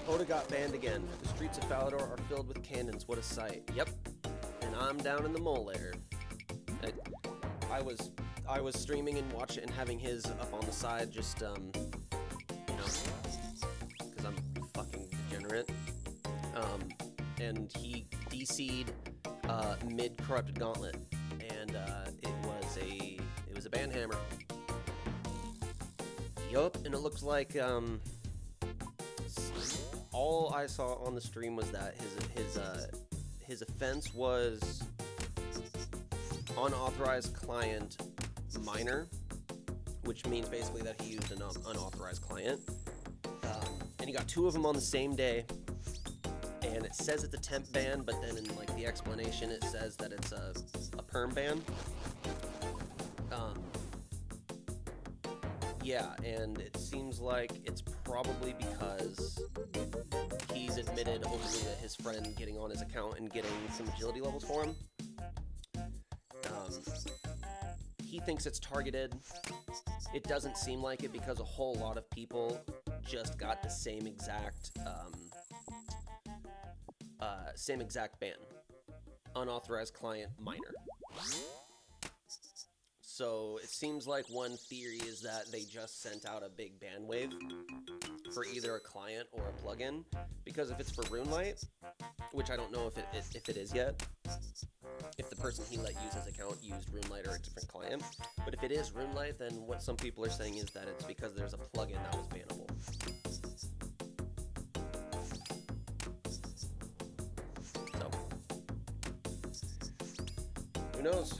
Oda got banned again. The streets of Falador are filled with cannons. What a sight. Yep. And I'm down in the mole lair. I was streaming and watching and having his up on the side, just you know, because I'm fucking degenerate. And he DC'd mid corrupted gauntlet, and it was a banhammer. Yup, and it looks like all I saw on the stream was that his offense was unauthorized client minor, which means basically that he used an unauthorized client. And he got 2 of them on the same day. And it says it's a temp ban, but then in like the explanation it says that it's a perm ban. Yeah, and it seems like it's probably because he's admitted openly to his friend getting on his account and getting some agility levels for him. He thinks it's targeted. It doesn't seem like it because a whole lot of people just got the same exact ban. Unauthorized client minor. So it seems like one theory is that they just sent out a big ban wave for either a client or a plugin, because if it's for RuneLite, which I don't know if it is yet, if the person he let use his account used RuneLite or a different client, but if it is RuneLite, then what some people are saying is that it's because there's a plugin that was bannable. So, who knows?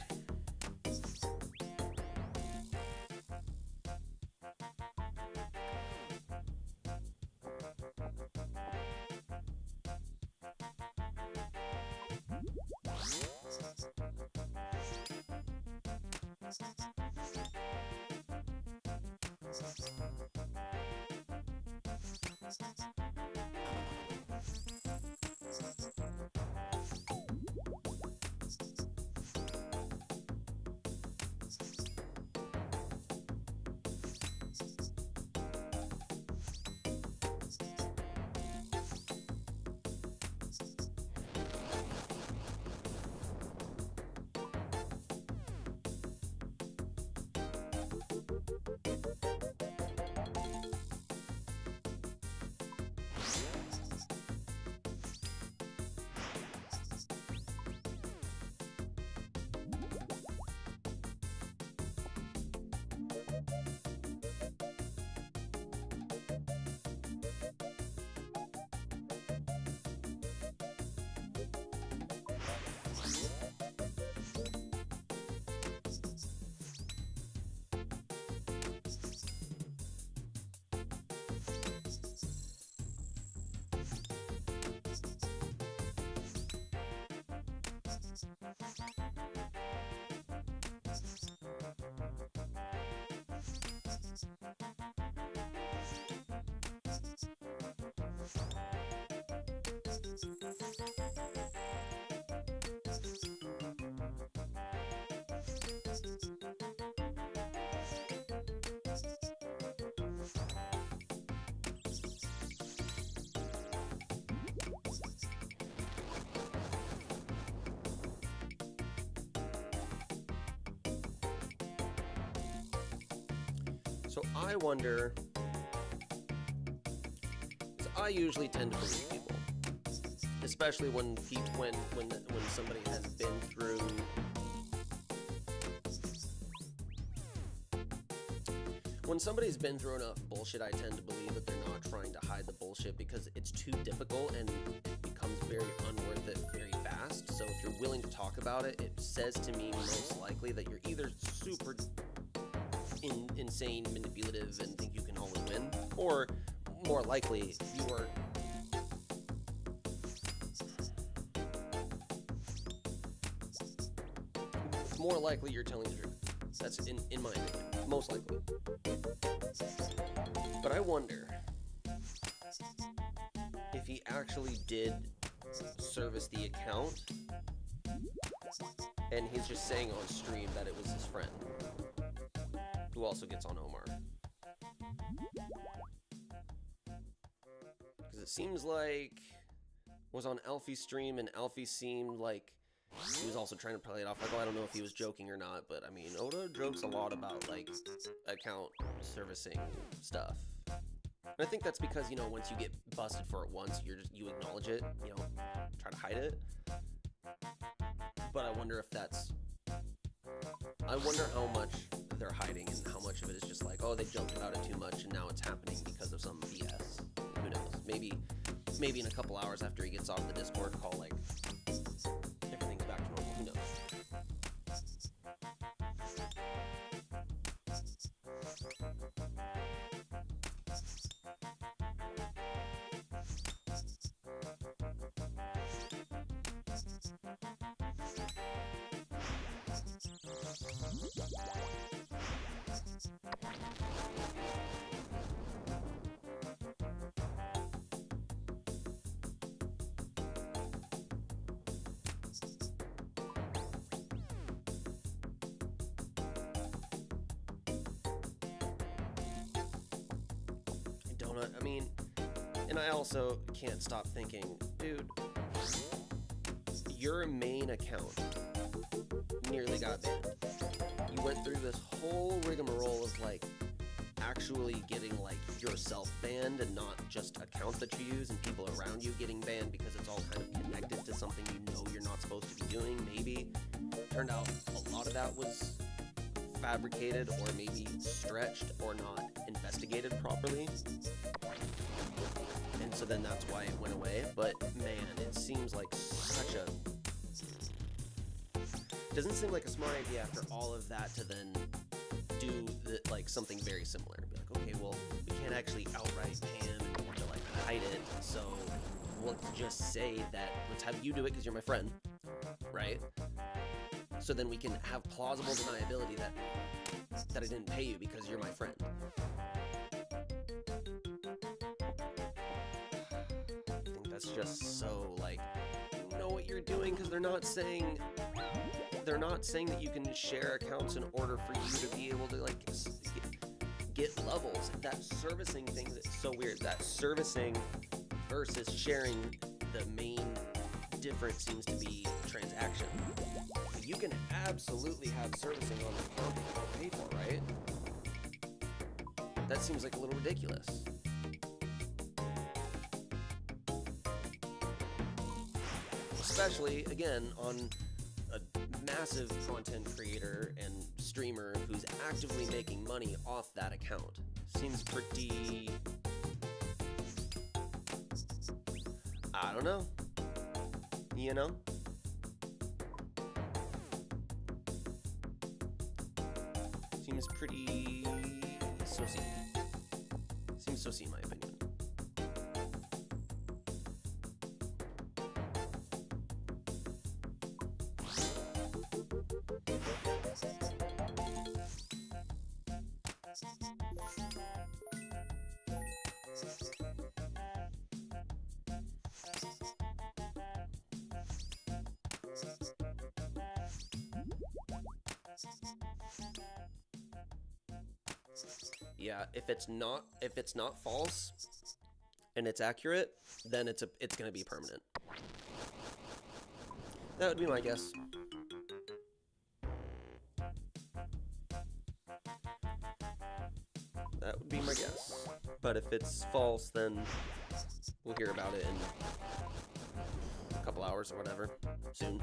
So I wonder, 'cause I usually tend to believe people, especially when somebody has been through enough bullshit. I tend to believe that they're not trying to hide the bullshit because it's too difficult and it becomes very unworth it very fast. So if you're willing to talk about it, it says to me most likely that you're either super insane, manipulative, and think you can always win, or more likely you are it's more likely you're telling the truth. That's in my opinion, most likely. But I wonder if he actually did service the account and he's just saying on stream that it was his friend who also gets on Omar. Because it seems like was on Alfie's stream, and Alfie seemed like he was also trying to play it off like, oh, I don't know if he was joking or not, but I mean, Oda jokes a lot about like account servicing stuff. And I think that's because, you know, once you get busted for it once, you acknowledge it, you know, try to hide it. But I wonder how much they're hiding and how much of it is just like, oh, they joked about it too much and now it's happening because of some BS. Who knows? Maybe in a couple hours after he gets off the Discord call, like, everything's back to normal. Who knows? I mean, and I also can't stop thinking, dude, your main account nearly got banned. You went through this whole rigmarole of like actually getting like yourself banned and not just accounts that you use and people around you getting banned because it's all kind of connected to something you know you're not supposed to be doing. Maybe turned out a lot of that was fabricated or maybe stretched or not investigated properly. And so then that's why it went away. But man, it seems like such a... Doesn't seem like a smart idea after all of that to then do like something very similar. Be like, okay, well, we can't actually outright ban or to like hide it. So let's just say that, let's have you do it because you're my friend, right? So then we can have plausible deniability that I didn't pay you because you're my friend. I think that's just so like, you know what you're doing, because they're not saying that you can share accounts in order for you to be able to like get levels. That servicing thing is so weird. That servicing versus sharing, the main difference seems to be transaction. You can absolutely have servicing on the account that you don't pay for, right? That seems like a little ridiculous. Especially, again, on a massive content creator and streamer who's actively making money off that account. Seems pretty... I don't know. You know? Seems pretty saucy. Seems saucy in my opinion. Yeah, if it's not false and it's accurate, then it's gonna be permanent. That would be my guess. That would be my guess. But if it's false, then we'll hear about it in a couple hours or whatever, soon.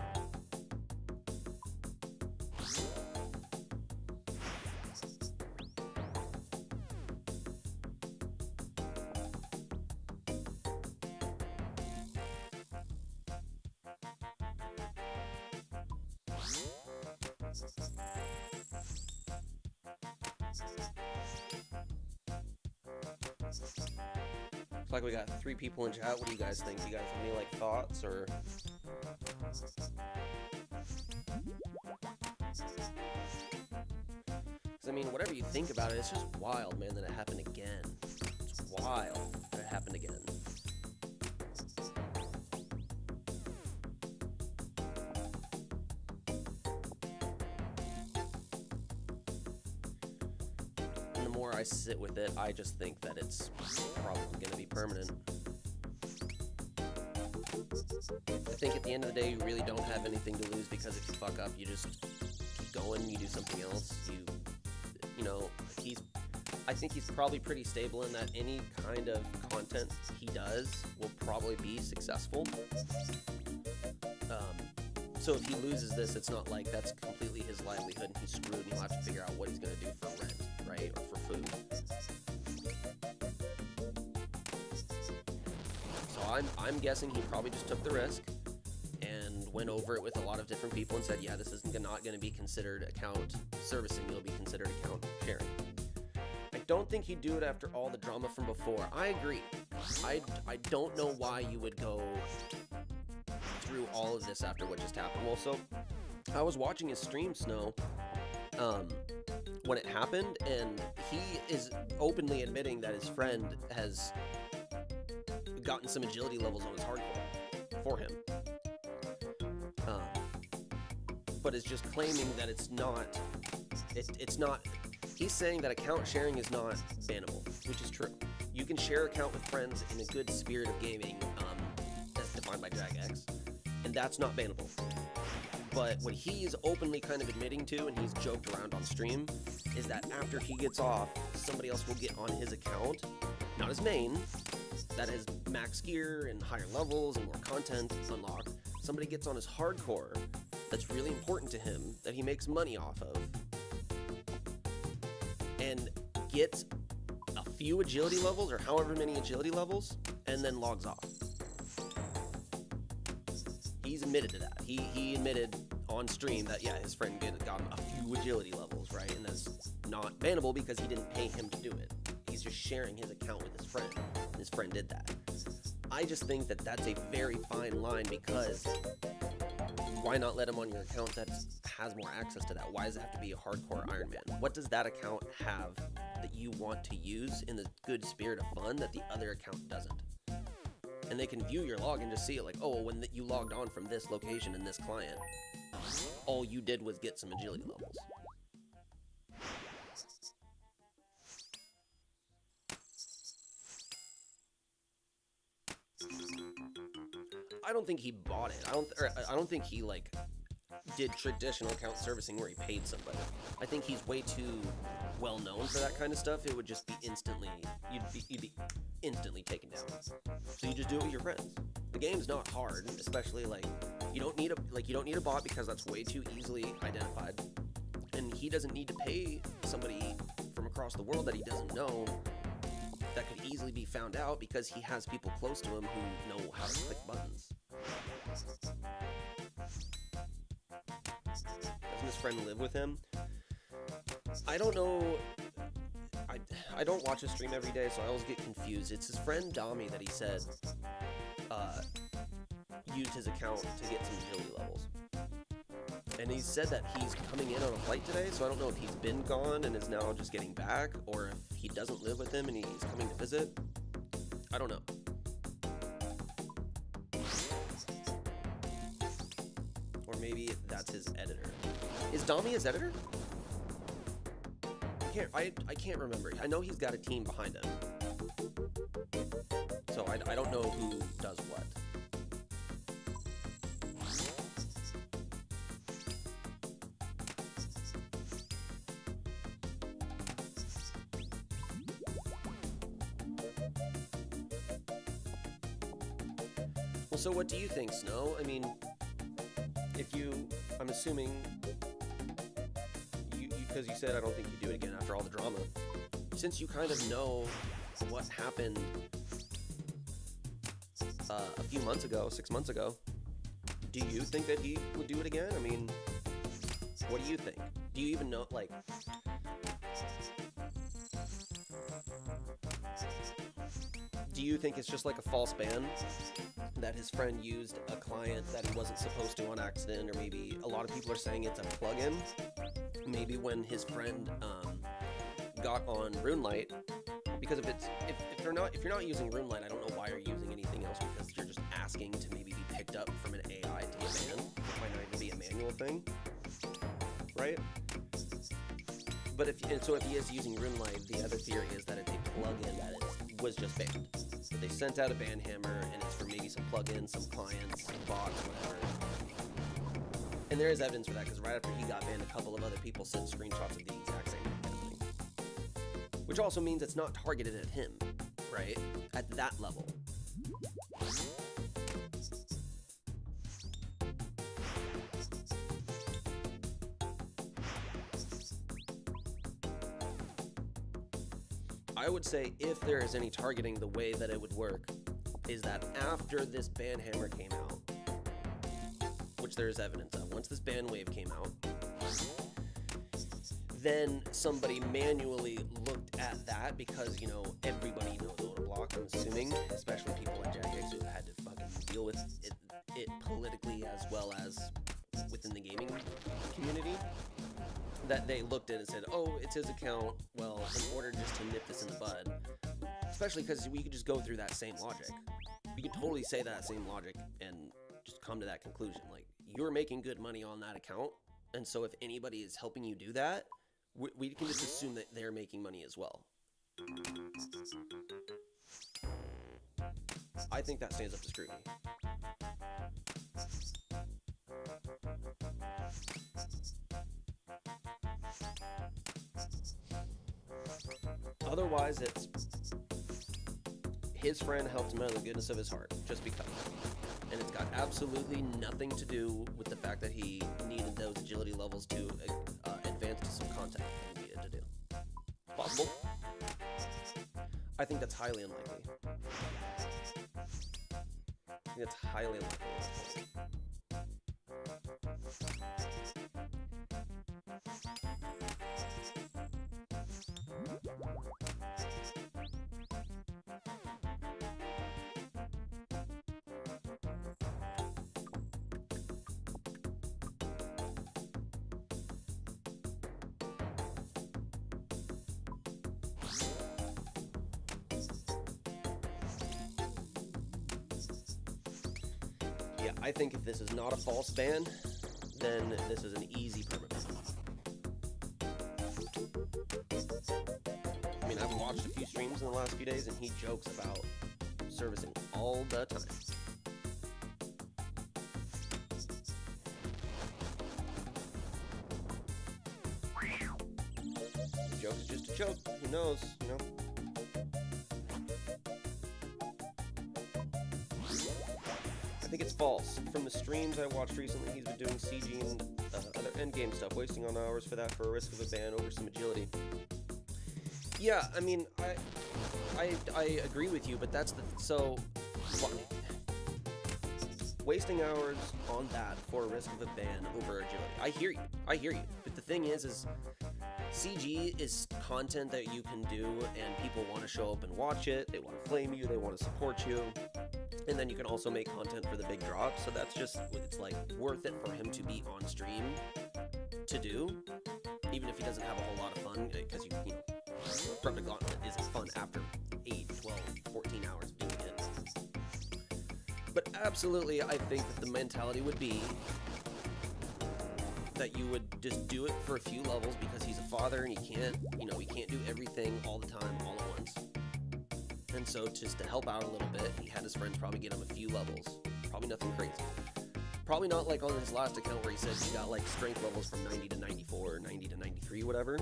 Looks like we got 3 people in chat. What do you guys think? Do you guys have any like thoughts or? Because I mean, whatever you think about it, it's just wild, man, that it happened again. It's wild that it happened again. And the more I sit with it, I just think that it's probably going to be permanent. I think at the end of the day, you really don't have anything to lose, because if you fuck up, you just keep going, you do something else. You know, I think he's probably pretty stable in that any kind of content he does will probably be successful. So if he loses this, it's not like that's completely his livelihood and he's screwed and he'll have to figure out what he's going to do for rent, right, or for food. So I'm guessing he probably just took the risk and went over it with a lot of different people and said, yeah, this is not going to be considered account servicing, it'll be considered account sharing. I don't think he'd do it after all the drama from before. I agree. I don't know why you would go through all of this after what just happened. Well, so I was watching his stream, Snow, when it happened, and he is openly admitting that his friend has gotten some agility levels on his hardcore for him, but is just claiming that it's not. He's saying that account sharing is not bannable, which is true. You can share account with friends in a good spirit of gaming, as defined by DragX, and that's not bannable. But what he's openly kind of admitting to, and he's joked around on stream, is that after he gets off, somebody else will get on his account, not his main, that has max gear and higher levels and more content unlocked. Somebody gets on his hardcore that's really important to him, that he makes money off of, and gets a few agility levels, or however many agility levels, and then logs off. He's admitted to that. He admitted on stream that, yeah, his friend got a few agility levels, right? And that's not bannable because he didn't pay him to do it. He's just sharing his account with his friend, and his friend did that. I just think that that's a very fine line, because why not let him on your account that has more access to that? Why does it have to be a hardcore Iron Man? What does that account have that you want to use in the good spirit of fun that the other account doesn't? And they can view your log and just see it like, oh, when you logged on from this location and this client, all you did was get some agility levels. I don't think he bought it. I don't think he like did traditional account servicing where he paid somebody. I think he's way too well known for that kind of stuff. It would just be instantly, you'd be instantly taken down. So you just do it with your friends. The game's not hard, especially like you don't need a bot, because that's way too easily identified. And he doesn't need to pay somebody from across the world that he doesn't know, that could easily be found out, because he has people close to him who know how to click buttons. Doesn't his friend live with him? I don't know. I don't watch his stream every day, so I always get confused. It's his friend Dami that he said used his account to get some agility levels. And he said that he's coming in on a flight today, so I don't know if he's been gone and is now just getting back, or if he doesn't live with him and he's coming to visit. I don't know. that's his editor. Is Dami his editor? I can't remember. I know he's got a team behind him. So I don't know who does what. Well, so what do you think, Snow? I mean, I'm assuming, because you said I don't think you do it again after all the drama. Since you kind of know what happened a few months ago, 6 months ago, do you think that he would do it again? I mean, what do you think? Do you even know, like... Do you think it's just like a false ban? That his friend used a client that he wasn't supposed to on accident, or maybe a lot of people are saying it's a plugin. Maybe when his friend got on RuneLite, because if you're not using RuneLite, I don't know why you're using anything else, because you're just asking to maybe be picked up from an AI to get banned. It might not even be a manual thing, right? But if he is using RuneLite, the other theory is that it's a plugin that was just banned. So they sent out a ban hammer, and it's for maybe some plugins, some clients, some bots, whatever. And there is evidence for that, because right after he got banned, a couple of other people sent screenshots of the exact same thing. Which also means it's not targeted at him, right? At that level. I would say if there is any targeting, the way that it would work is that after this ban hammer came out, which there is evidence of, once this ban wave came out, then somebody manually looked at that, because, you know, everybody knows ODABLOCK, I'm assuming, especially people like Jagex who had to fucking deal with it politically as well as within the gaming community, that they looked at it and said, oh, it's his account, well, in order just to nip this in the bud, especially because we could just go through that same logic. We could totally say that same logic and just come to that conclusion. Like, you're making good money on that account, and so if anybody is helping you do that, we can just assume that they're making money as well. I think that stands up to scrutiny. Otherwise, it's his friend helped him out of the goodness of his heart, just because. And it's got absolutely nothing to do with the fact that he needed those agility levels to advance to some content that he needed to do. Possible? I think that's highly unlikely. I think that's highly unlikely. Yeah, I think if this is not a false ban, then this is an easy perma ban. I mean, I've watched a few streams in the last few days, and he jokes about servicing all the time. The joke is just a joke. Who knows, you know? I think it's false. From the streams I watched recently, he's been doing CG and other endgame stuff, wasting on hours for that for a risk of a ban over some agility. Yeah, I mean, I agree with you, but that's the... So, wasting hours on that for a risk of a ban over agility. I hear you. But the thing is CG is content that you can do, and people want to show up and watch it. They want to flame you. They want to support you. And then you can also make content for the big drop. So that's just, it's like worth it for him to be on stream to do, even if he doesn't have a whole lot of fun, because you know, From the Gauntlet isn't fun after 8, 12, 14 hours of doing it. But absolutely, I think that the mentality would be, that you would just do it for a few levels because he's a father and he can't, he can't do everything all the time, all at once. And so just to help out a little bit, he had his friends probably get him a few levels. Probably nothing crazy. Probably not like on his last account where he said he got like strength levels from 90 to 94 or 90 to 93, whatever.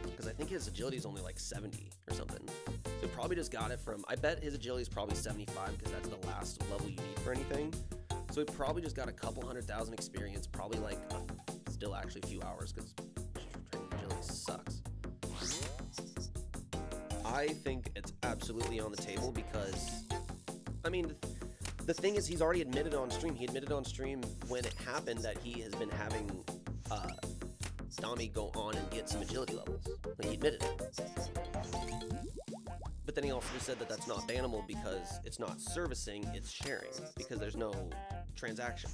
Because I think his agility is only like 70 or something. So he probably just got it from, I bet his agility is probably 75 because that's the last level you need for anything. So he probably just got a couple 100,000 experience, probably like still actually a few hours because agility sucks. I think it's absolutely on the table because, I mean, the thing is he's already admitted on stream. He admitted on stream when it happened that he has been having Dami go on and get some agility levels. Like, he admitted it. But then he also just said that that's not bannable because it's not servicing, it's sharing, because there's no transaction.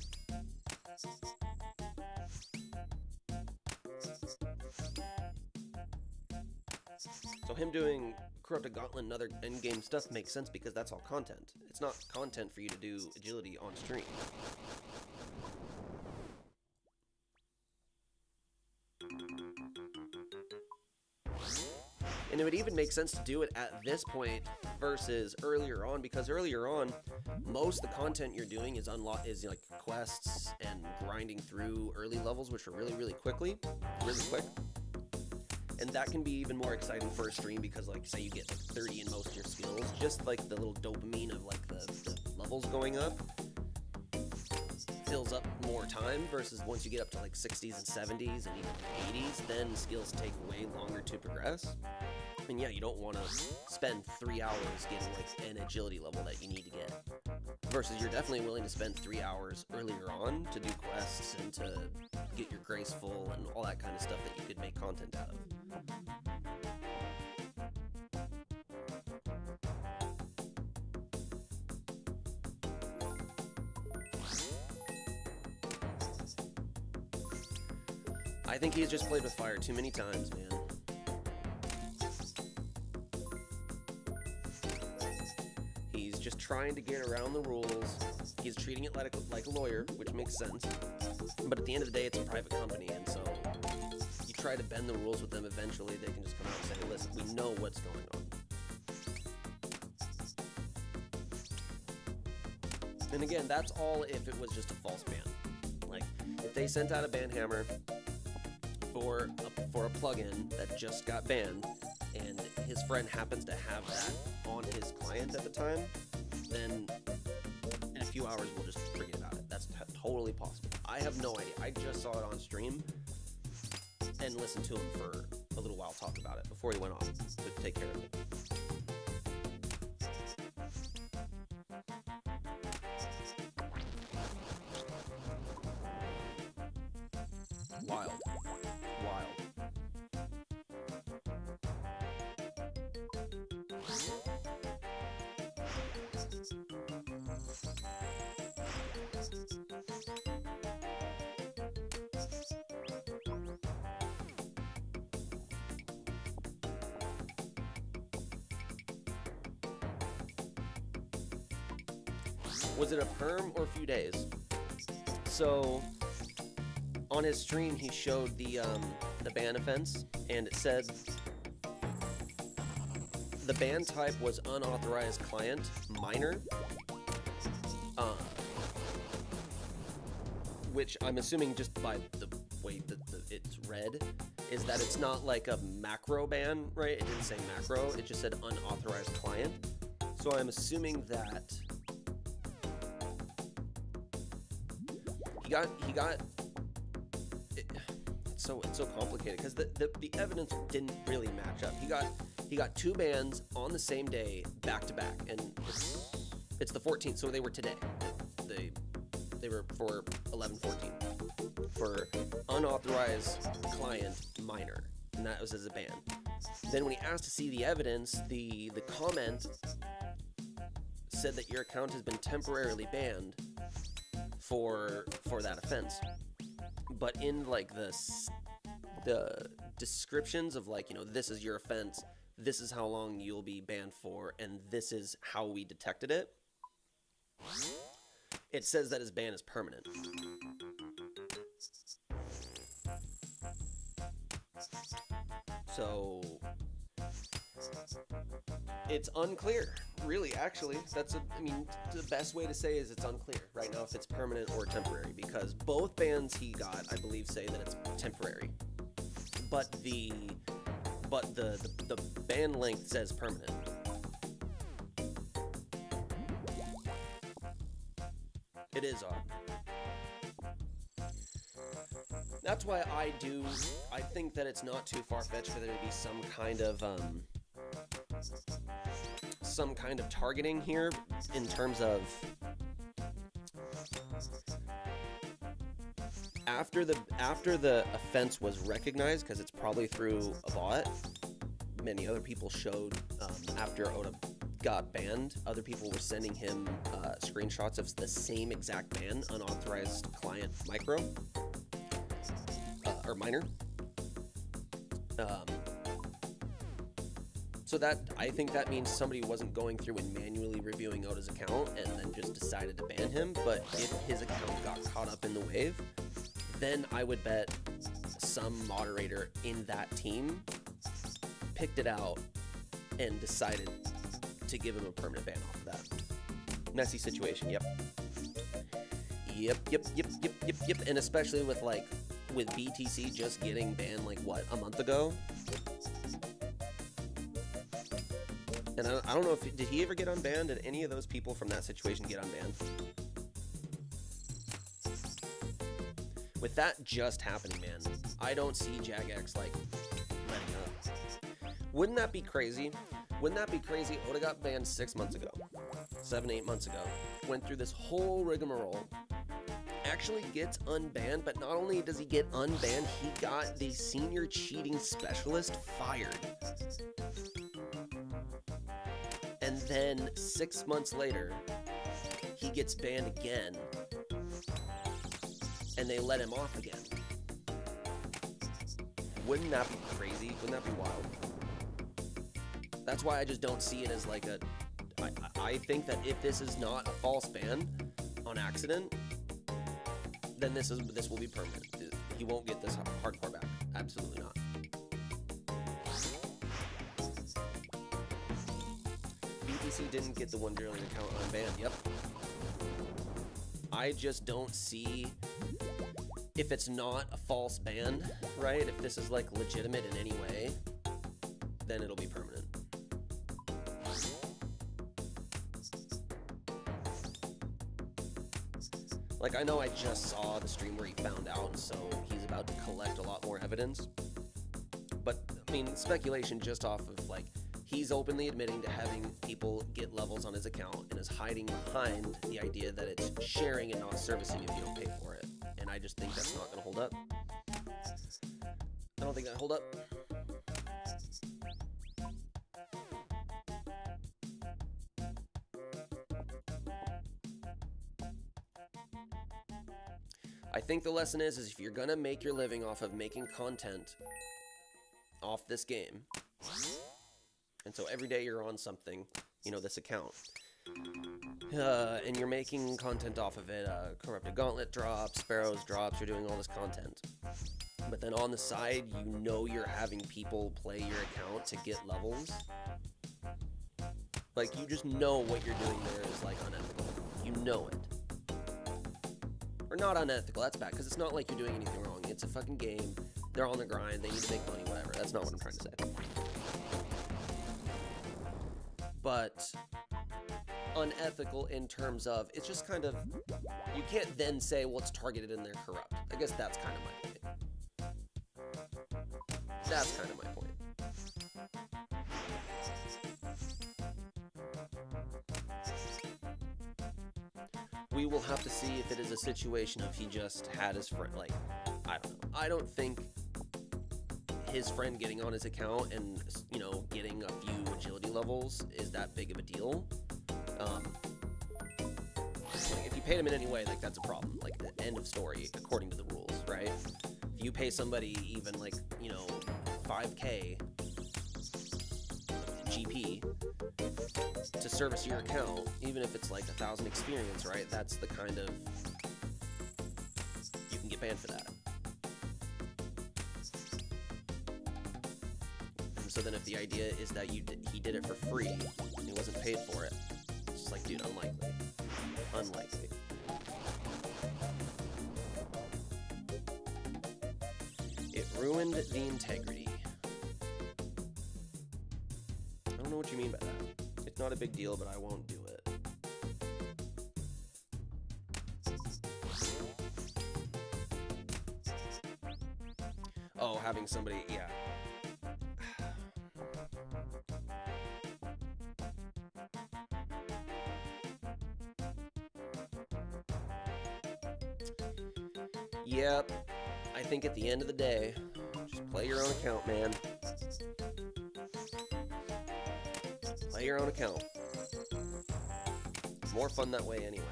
So him doing Corrupted Gauntlet and other endgame stuff makes sense because that's all content. It's not content for you to do agility on stream. And it would even make sense to do it at this point versus earlier on, because earlier on, most of the content you're doing is like quests and grinding through early levels, which are really quick. And that can be even more exciting for a stream because, like, say you get like 30 in most of your skills, just like the little dopamine of like the levels going up fills up more time versus once you get up to like 60s and 70s and even 80s, then skills take way longer to progress. And yeah, you don't want to spend 3 hours getting like an agility level that you need to get. Versus you're definitely willing to spend 3 hours earlier on to do quests and to get your graceful and all that kind of stuff that you could make content out of. I think he's just played with fire too many times, man. He's just trying to get around the rules. He's treating it like a lawyer, which makes sense. But at the end of the day, it's a private company, and so you try to bend the rules with them, eventually they can just come out and say, listen, we know what's going on. And again, that's all if it was just a false ban. Like, if they sent out a ban hammer for a plugin that just got banned, and his friend happens to have that on his client at the time, then in a few hours we'll just forget about it. That's totally possible. I have no idea. I just saw it on stream and listened to him for a little while talk about it before he went off to take care of it. Wild. Wild. Was it a perm or a few days? So on his stream, he showed the ban offense, and it said the ban type was unauthorized client minor, which I'm assuming just by the way that it's read is that it's not like a macro ban, right? It didn't say macro, it just said unauthorized client. So I'm assuming that he got it's so complicated because the evidence didn't really match up. He got 2 bans on the same day, back to back, and it's the 14th, so they were today. They were for 11/14 for unauthorized client minor, and that was as a ban. Then when he asked to see the evidence, the comment said that your account has been temporarily banned for that offense. But in like the descriptions of like, this is your offense, this is how long you'll be banned for, and this is how we detected it, it says that his ban is permanent. So it's unclear, really. Actually, I mean, the best way to say is it's unclear right now if it's permanent or temporary, because both bans he got, I believe, say that it's temporary, but the ban length says permanent. It is odd. That's why I think that it's not too far-fetched for there to be some kind of targeting here in terms of after the offense was recognized, because it's probably through a bot. Many other people showed after Oda got banned, other people were sending him screenshots of the same exact ban, unauthorized client micro or minor. So that, I think that means somebody wasn't going through and manually reviewing Oda's account and then just decided to ban him. But if his account got caught up in the wave, then I would bet some moderator in that team picked it out and decided to give him a permanent ban off of that. Messy situation, yep. Yep. And especially with BTC just getting banned like what, a month ago? And I don't know if, did he ever get unbanned? Did any of those people from that situation get unbanned? With that just happening, man, I don't see Jagex like letting up. Wouldn't that be crazy? Wouldn't that be crazy? Oda got banned 6 months ago, 7-8 months ago. Went through this whole rigmarole. Actually gets unbanned, but not only does he get unbanned, he got the senior cheating specialist fired. And then 6 months later, he gets banned again, and they let him off again. Wouldn't that be crazy? Wouldn't that be wild? That's why I just don't see it as like a... I think that if this is not a false ban on accident, then this will be permanent. He won't get this hardcore back. Absolutely not. BTC didn't get the 1 drilling account unbanned. Yep. I just don't see, if it's not a false ban, right? If this is like legitimate in any way, then it'll be permanent. Like, I know I just saw the stream where he found out, so he's about to collect a lot more evidence. But, I mean, speculation just off of, like, he's openly admitting to having people get levels on his account and is hiding behind the idea that it's sharing and not servicing if you don't pay for it. And I just think that's not going to hold up. I don't think that hold up. I think the lesson is if you're gonna make your living off of making content off this game, and so every day you're on something, you know, this account, and you're making content off of it, corrupted gauntlet drops, sparrows drops, you're doing all this content, but then on the side, you know you're having people play your account to get levels. Like, you just know what you're doing there is, like, unethical. You know it. Or not unethical, that's bad, because it's not like you're doing anything wrong. It's a fucking game. They're on the grind. They need to make money, whatever. That's not what I'm trying to say. But unethical in terms of, it's just kind of, you can't then say, well, it's targeted and they're corrupt. I guess that's kind of my point. That's kind of my point. We will have to see if it is a situation of he just had his friend, like, I don't know. I don't think his friend getting on his account and, you know, getting a few agility levels is that big of a deal. Like, if you paid him in any way, like, that's a problem. Like, the end of story, according to the rules, right? If you pay somebody even, like, you know, 5K GP to service your account, even if it's like 1,000 experience, right? That's the kind of, you can get banned for that. So then if the idea is that he did it for free, and he wasn't paid for it, it's just like, dude, unlikely. Unlikely. It ruined the integrity. I don't know what you mean by that. It's not a big deal, but I won't do it. Oh, having somebody, yeah. Yep. I think at the end of the day, just play your own account, man. Play your own account. It's more fun that way anyway.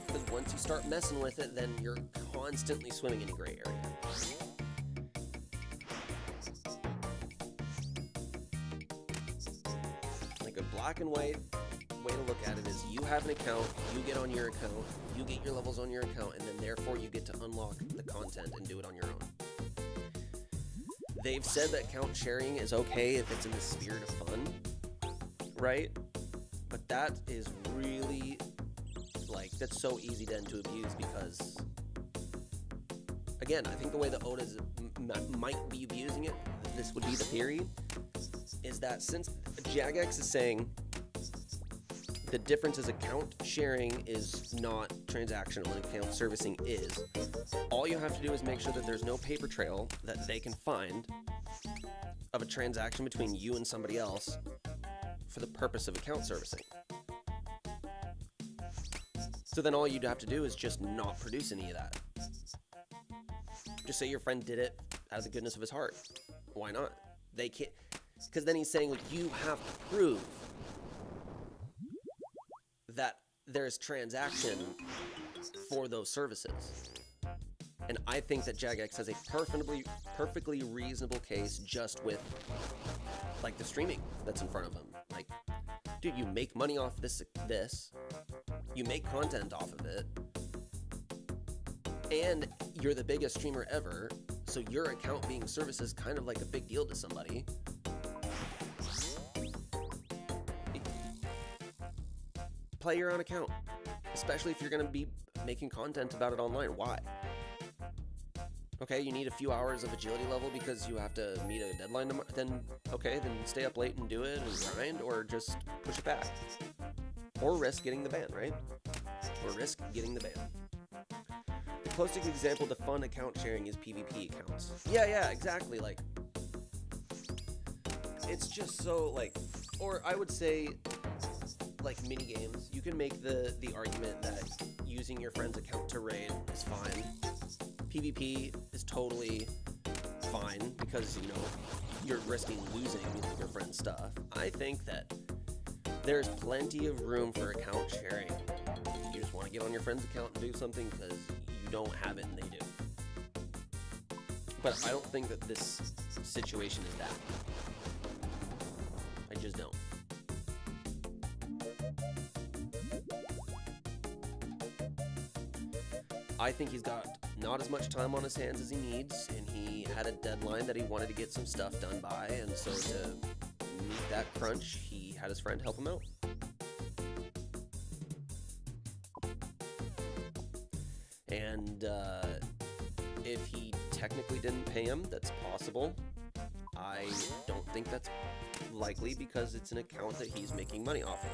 Because once you start messing with it, then you're constantly swimming in a gray area. Like a black and white way to look at it is you have an account, you get on your account, you get your levels on your account, and then therefore you get to unlock the content and do it on your own. They've said that account sharing is okay if it's in the spirit of fun, right? But that is really, like, that's so easy then to abuse because, again, I think the way the ODAs might be abusing it, this would be the theory, is that since Jagex is saying the difference is account sharing is not transactional and account servicing is, all you have to do is make sure that there's no paper trail that they can find of a transaction between you and somebody else for the purpose of account servicing. So then all you'd have to do is just not produce any of that. Just say your friend did it out of the goodness of his heart. Why not? They can't, because then he's saying, like, you have to prove that there's transaction for those services. And I think that Jagex has a perfectly reasonable case just with, like, the streaming that's in front of him. Like, dude, you make money off this, you make content off of it, and you're the biggest streamer ever, so your account being serviced is kind of like a big deal to somebody. Play your own account, especially if you're going to be making content about it online. Why? Okay, you need a few hours of agility level because you have to meet a deadline, then okay, then stay up late and do it and grind, or just push it back. Or risk getting the ban, right? Or risk getting the ban. The closest example to fun account sharing is PvP accounts. Yeah, exactly, like, it's just so, like, or I would say, like, mini games. You can make the argument that using your friend's account to raid is fine. PvP is totally fine because, you know, you're risking losing your friend's stuff. I think that there's plenty of room for account sharing. You just want to get on your friend's account and do something because you don't have it and they do. But I don't think that this situation is that. I just don't. I think he's got not as much time on his hands as he needs, and he had a deadline that he wanted to get some stuff done by, and so to meet that crunch, he had his friend help him out. And if he technically didn't pay him, that's possible. I don't think that's likely because it's an account that he's making money off of.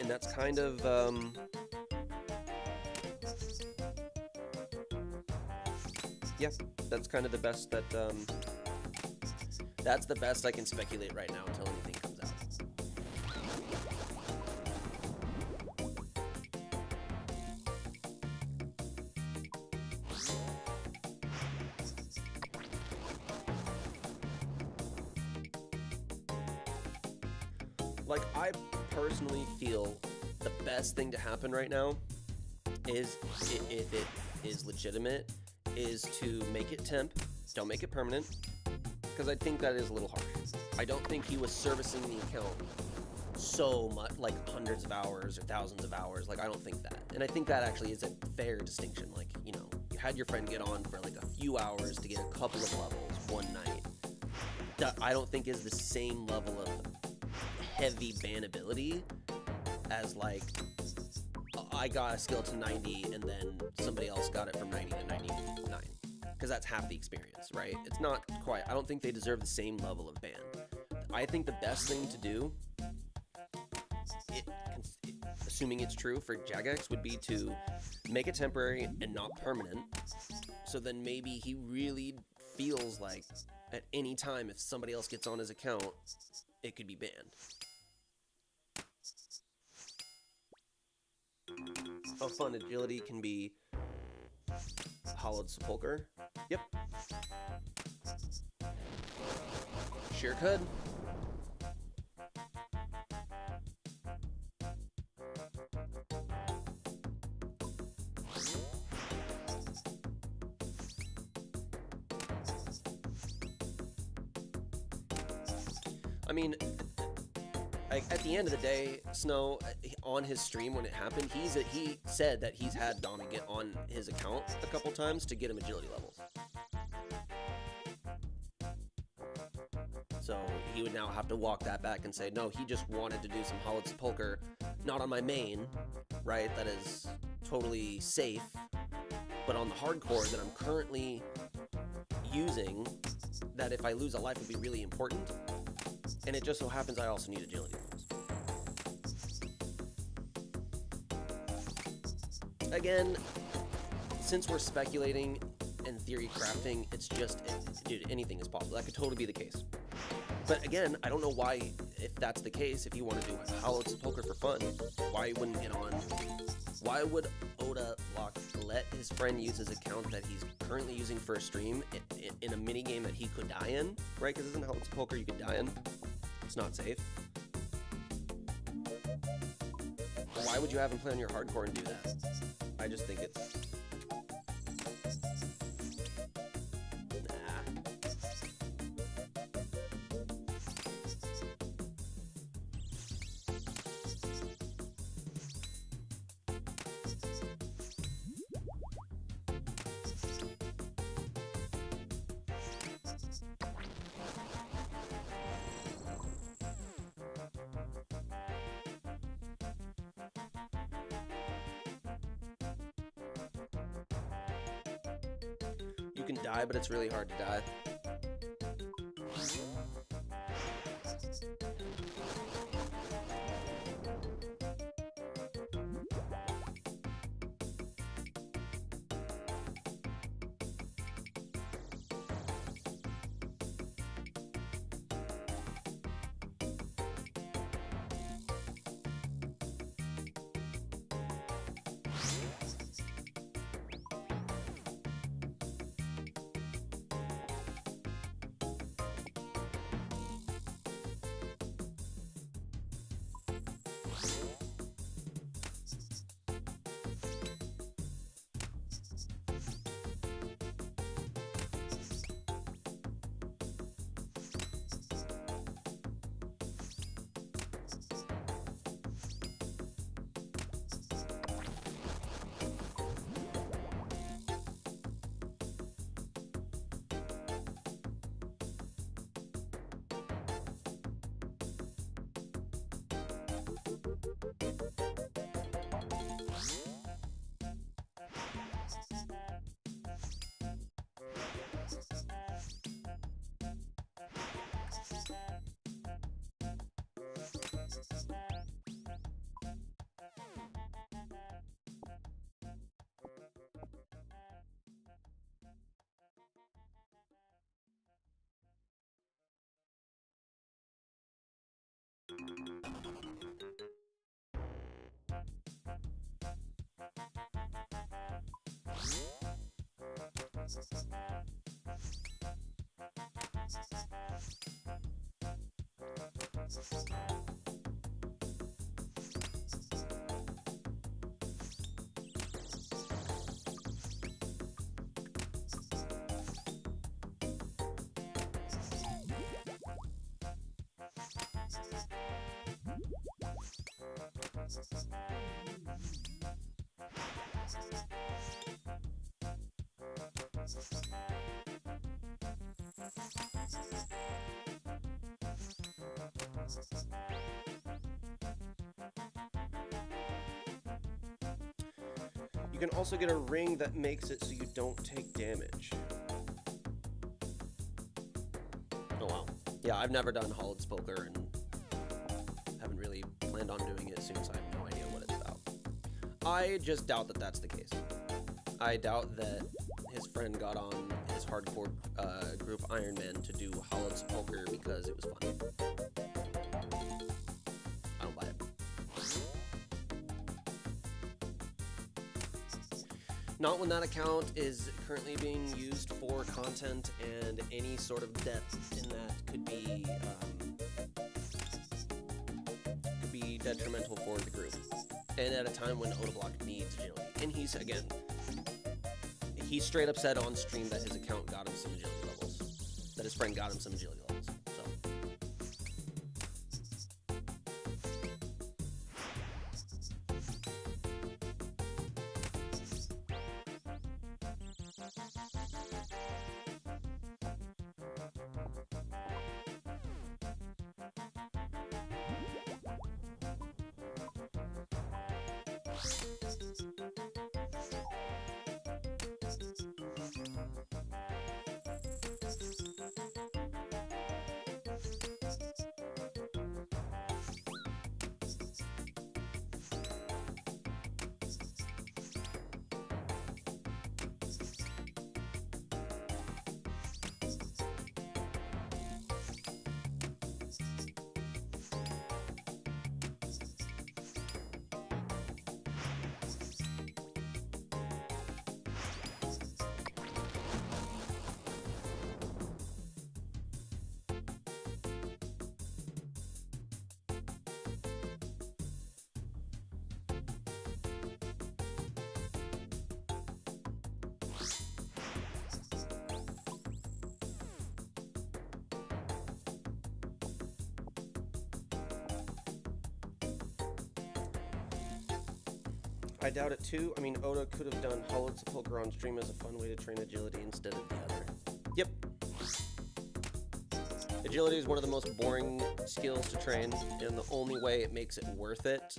And that's kind of, yeah, that's kind of the best that, that's the best I can speculate right now until anything comes out. Like, I personally feel the best thing to happen right now is, if it is legitimate, is to make it temp, don't make it permanent, because I think that is a little harsh. I don't think he was servicing the account so much, like hundreds of hours or thousands of hours. Like, I don't think that. And I think that actually is a fair distinction. Like, you know, you had your friend get on for like a few hours to get a couple of levels one night. That I don't think is the same level of heavy bannability as like, I got a skill to 90 and then somebody else got it from 90 to 99. Because that's half the experience, right? It's not quite. I don't think they deserve the same level of ban. I think the best thing to do, assuming it's true for Jagex, would be to make it temporary and not permanent. So then maybe he really feels like at any time if somebody else gets on his account, it could be banned. How fun agility can be. Hollowed Sepulcher. Yep. Sure could. I mean, at the end of the day, Snow, on his stream when it happened, he said that he's had Donna get on his account a couple times to get him agility levels. So he would now have to walk that back and say, no, he just wanted to do some Hollowed Sepulcher, not on my main, right? That is totally safe, but on the hardcore that I'm currently using, that if I lose a life would be really important. And it just so happens I also need agility levels. Again, since we're speculating and theory crafting, it's just, dude, anything is possible. That could totally be the case. But again, I don't know why, if that's the case, if you want to do Hollowed Sepulcher for fun, why you wouldn't get on? Why would ODABLOCK let his friend use his account that he's currently using for a stream in a mini game that he could die in, right? Because isn't Hollowed Sepulcher you could die in? It's not safe. Why would you have him play on your hardcore and do that? I just think it's... You can die, but it's really hard to die. You can also get a ring that makes it so you don't take damage. Oh wow. Yeah, I've never done Holland's Poker and haven't really planned on doing it soon, so I have no idea what it's about. I just doubt that that's the case. I doubt that his friend got on his hardcore group Iron Man to do Holland's Poker because it was fun. I don't buy it. Not when that account is currently being used for content, and any sort of death in that could be detrimental for the group. And at a time when ODABLOCK needs agility. And he straight up said on stream that his account got him some agility levels. That his friend got him some agility levels. So I doubt it too. I mean, Oda could have done Holland's Poker on stream as a fun way to train agility instead of the other. Yep. Agility is one of the most boring skills to train, and the only way it makes it worth it,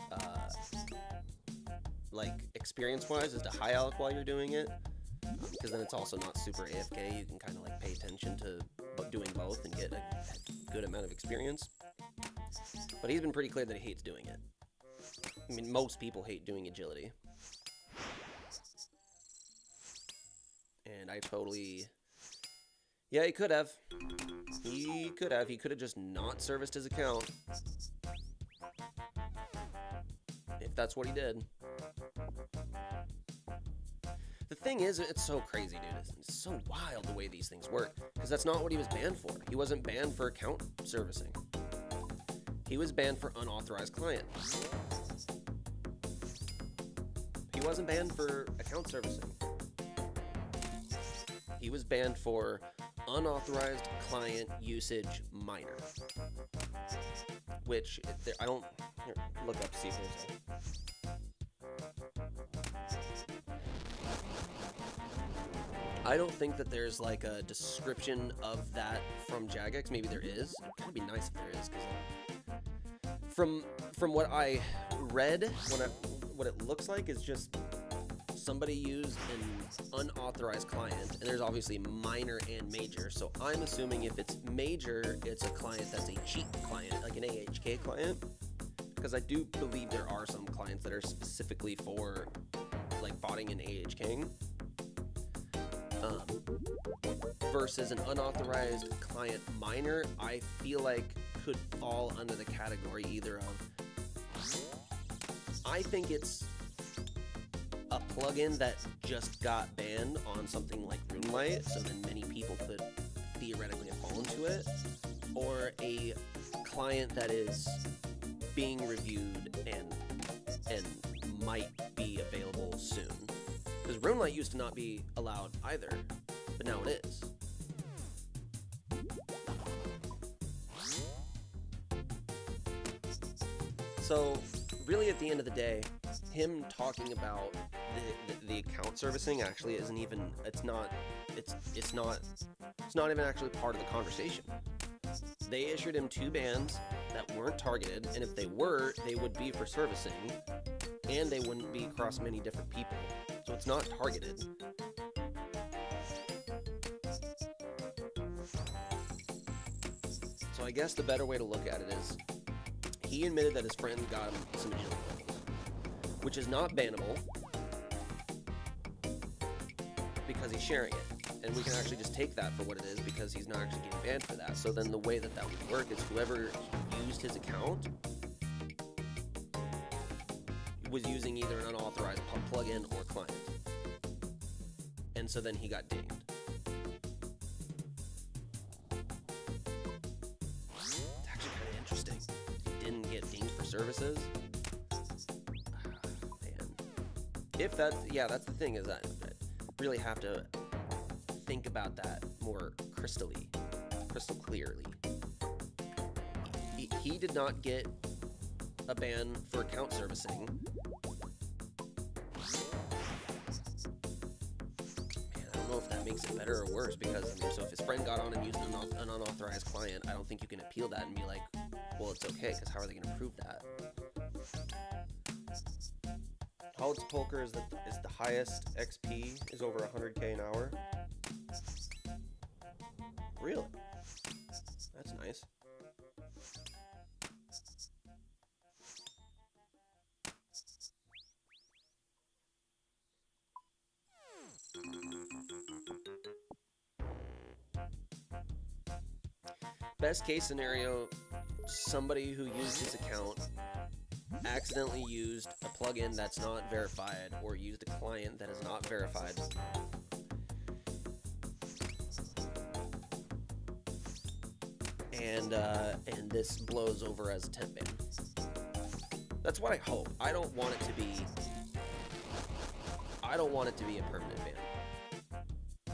like experience-wise, is to high alec while you're doing it, because then it's also not super AFK. You can kind of like pay attention to doing both and get a good amount of experience. But he's been pretty clear that he hates doing it. I mean, most people hate doing agility. And I totally... Yeah, he could have. He could have. He could have just not serviced his account. If that's what he did. The thing is, it's so crazy, dude. It's so wild the way these things work. Because that's not what he was banned for. He wasn't banned for account servicing. He was banned for unauthorized client. He wasn't banned for account servicing. He was banned for unauthorized client usage minor. Which, I don't... Here, look up to see if there's a... I don't think that there's like a description of that from Jagex. Maybe there is. It'd kind of be nice if there is, because from what I read, what it looks like is just somebody used an unauthorized client, and there's obviously minor and major. So I'm assuming if it's major, it's a client that's a cheat client, like an AHK client, because I do believe there are some clients that are specifically for like botting and AHKing. Versus an unauthorized client minor, I feel like could fall under the category either of, I think it's a plugin that just got banned on something like RuneLight, so then many people could theoretically have fallen to it, or a client that is being reviewed and might be available soon. Because RuneLight used to not be allowed either, but now it is. So, really at the end of the day, him talking about the account servicing actually isn't even, it's not even actually part of the conversation. They issued him 2 bans that weren't targeted, and if they were, they would be for servicing, and they wouldn't be across many different people. So it's not targeted. So I guess the better way to look at it is he admitted that his friend got him some agility levels, which is not bannable because he's sharing it. And we can actually just take that for what it is because he's not actually getting banned for that. So then the way that that would work is whoever used his account was using either an unauthorized plugin or client. And so then he got dinged. It's actually kind of interesting. He didn't get dinged for services. Man. If that's, yeah, that's the thing is that I really have to think about that more crystal clearly. He did not get a ban for account servicing. Man, I don't know if that makes it better or worse because, I mean, so if his friend got on and used an unauthorized client, I don't think you can appeal that and be like, well, it's okay, because how are they going to prove that? College poker is the highest XP, is over 100K an hour. Really? That's nice. Best case scenario, somebody who used his account accidentally used a plugin that's not verified or used a client that is not verified. And this blows over as a temp ban. That's what I hope. I don't want it to be a permanent ban.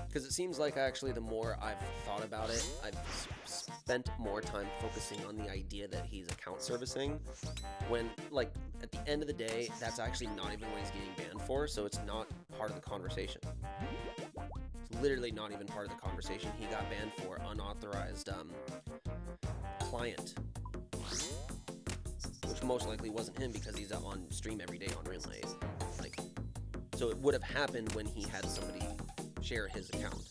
Because it seems like actually the more I've thought about it, I've spent more time focusing on the idea that he's account servicing when, like, at the end of the day, that's actually not even what he's getting banned for, so it's not part of the conversation. It's literally not even part of the conversation. He got banned for unauthorized client, which most likely wasn't him because he's out on stream every day on Relay. Like, so it would have happened when he had somebody share his account.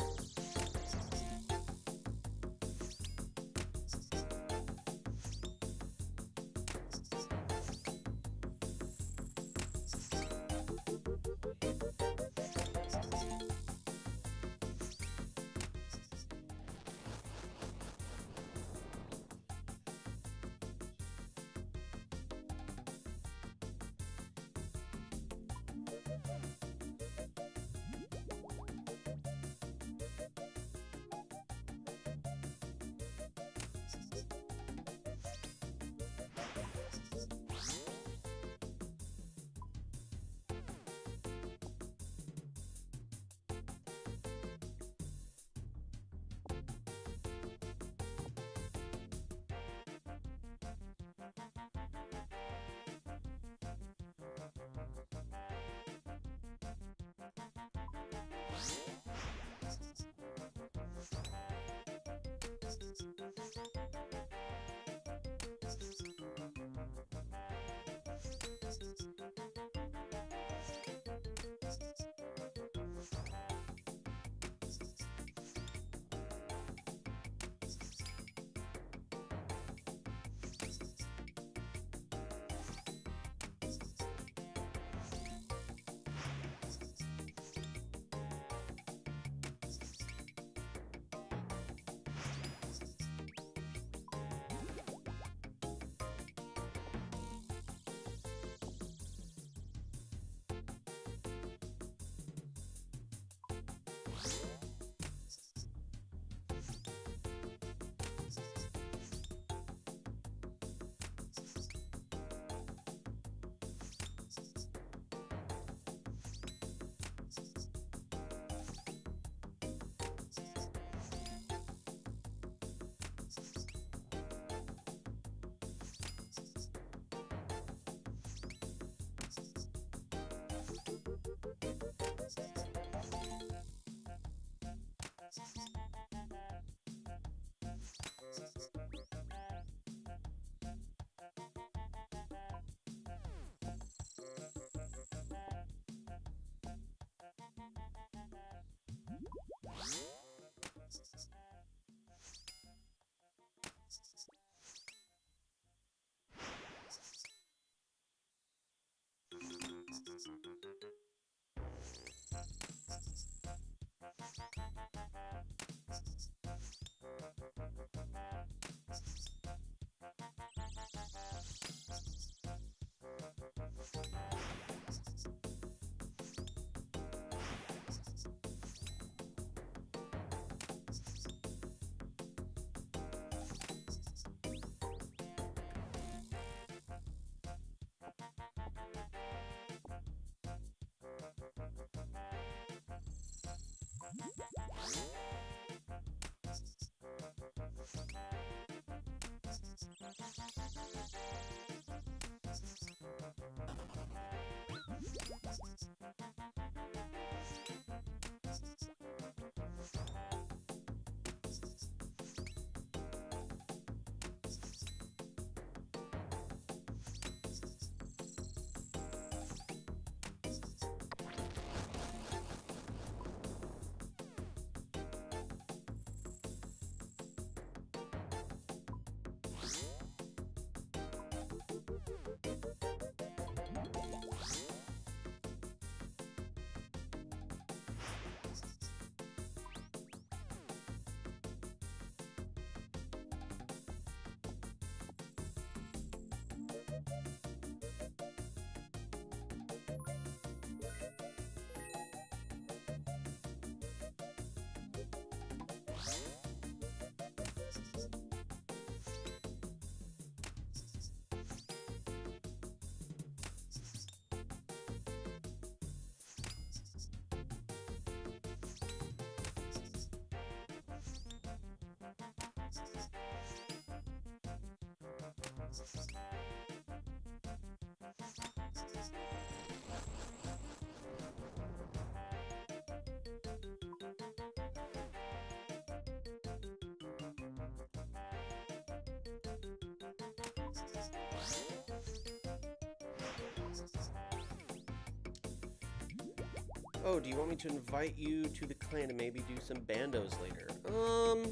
Oh, do you want me to invite you to the clan and maybe do some bandos later? What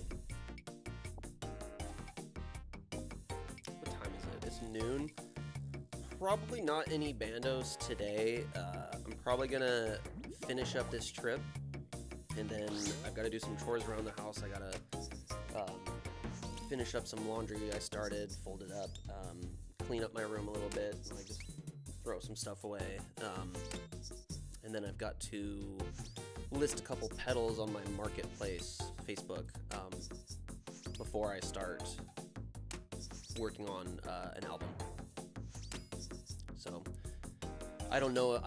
time is it? It's noon. Probably not any bandos today. I'm probably gonna finish up this trip, and then I've got to do some chores around the house. I gotta finish up some laundry I started, fold it up, clean up my room a little bit, like just throw some stuff away. And then I've got to list a couple pedals on my marketplace Facebook before I start working on an album. So I don't know.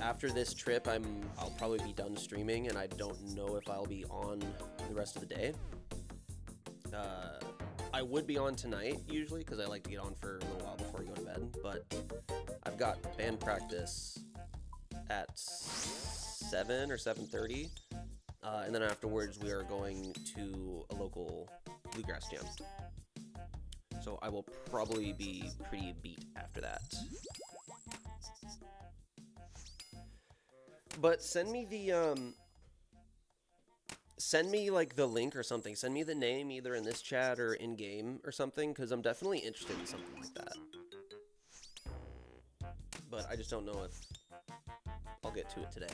After this trip, I'll probably be done streaming, and I don't know if I'll be on the rest of the day. I would be on tonight usually because I like to get on for a little while before I go to bed. But I've got band practice at 7 or 7:30, and then afterwards we are going to a local bluegrass jam. So I will probably be pretty beat after that. But send me like the link or something. Send me the name either in this chat or in game or something, because I'm definitely interested in something like that. But I just don't know if I'll get to it today.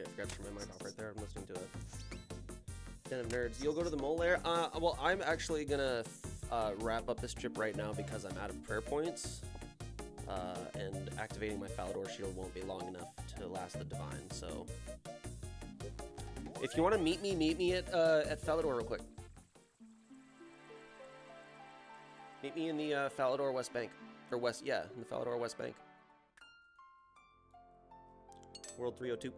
Shit, I forgot to turn my mic off right there. I'm listening to it. Den of Nerds. You'll go to the mole lair? Well, I'm actually gonna wrap up this trip right now because I'm out of prayer points. And activating my Falador shield won't be long enough to last the divine, so... If you want to meet me at Falador real quick. Meet me in the Falador West Bank. Or West, yeah, in the Falador West Bank. World 302.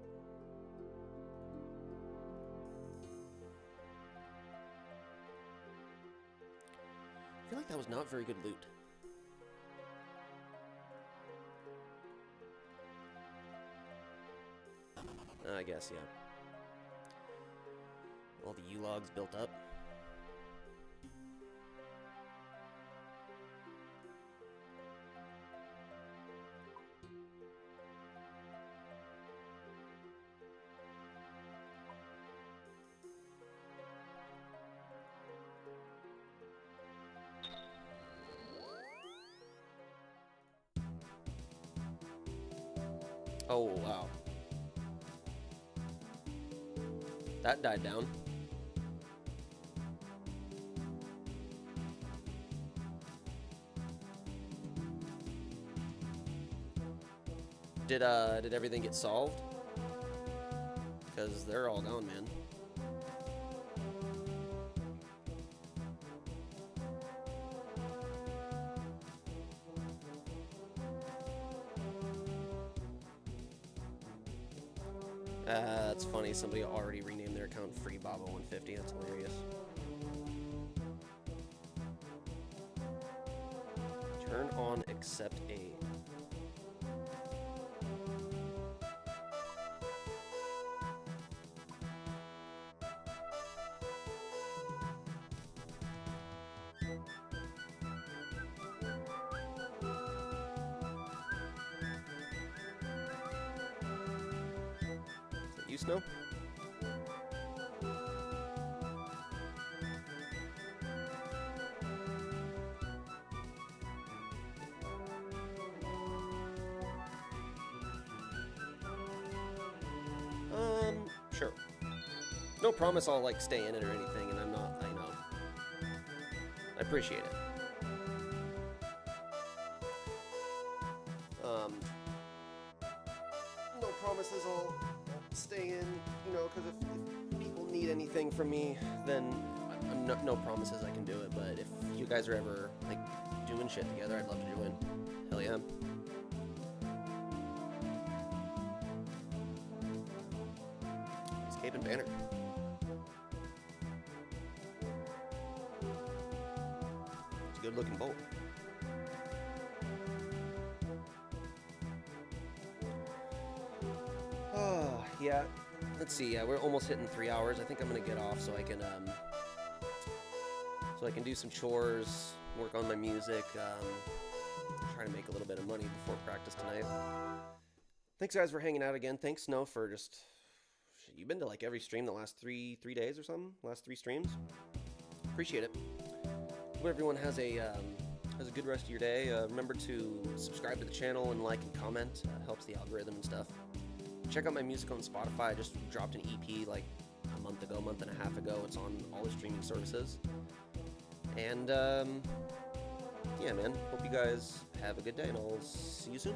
I feel like that was not very good loot. I guess, yeah. All the U-logs built up. Oh, wow. That died down. Did everything get solved? Because they're all gone, man. That's funny. Somebody already renamed their account Free Baba 150. That's hilarious. Turn on accept aid. You, Snow? Sure. No promise I'll, like, stay in it or anything, and I'm not, I know. I appreciate it. No promises I'll stay in, you know, because if people need anything from me, then no promises I can do it, but if you guys are ever, like, doing shit together, I'd love to join. Hell yeah. Escape and banner. It's a good looking bolt. Oh, yeah. Let's see. Yeah, we're almost hitting 3 hours. I think I'm gonna get off so I can do some chores, work on my music, try to make a little bit of money before practice tonight. Thanks guys for hanging out again. Thanks Snow for just you've been to like every stream the last three days or something. Last 3 streams. Appreciate it. Hope everyone has a good rest of your day. Remember to subscribe to the channel and like and comment. Helps the algorithm and stuff. Check out my music on Spotify. I just dropped an EP like a month and a half ago. It's on all the streaming services. And yeah, man. Hope you guys have a good day, and I'll see you soon.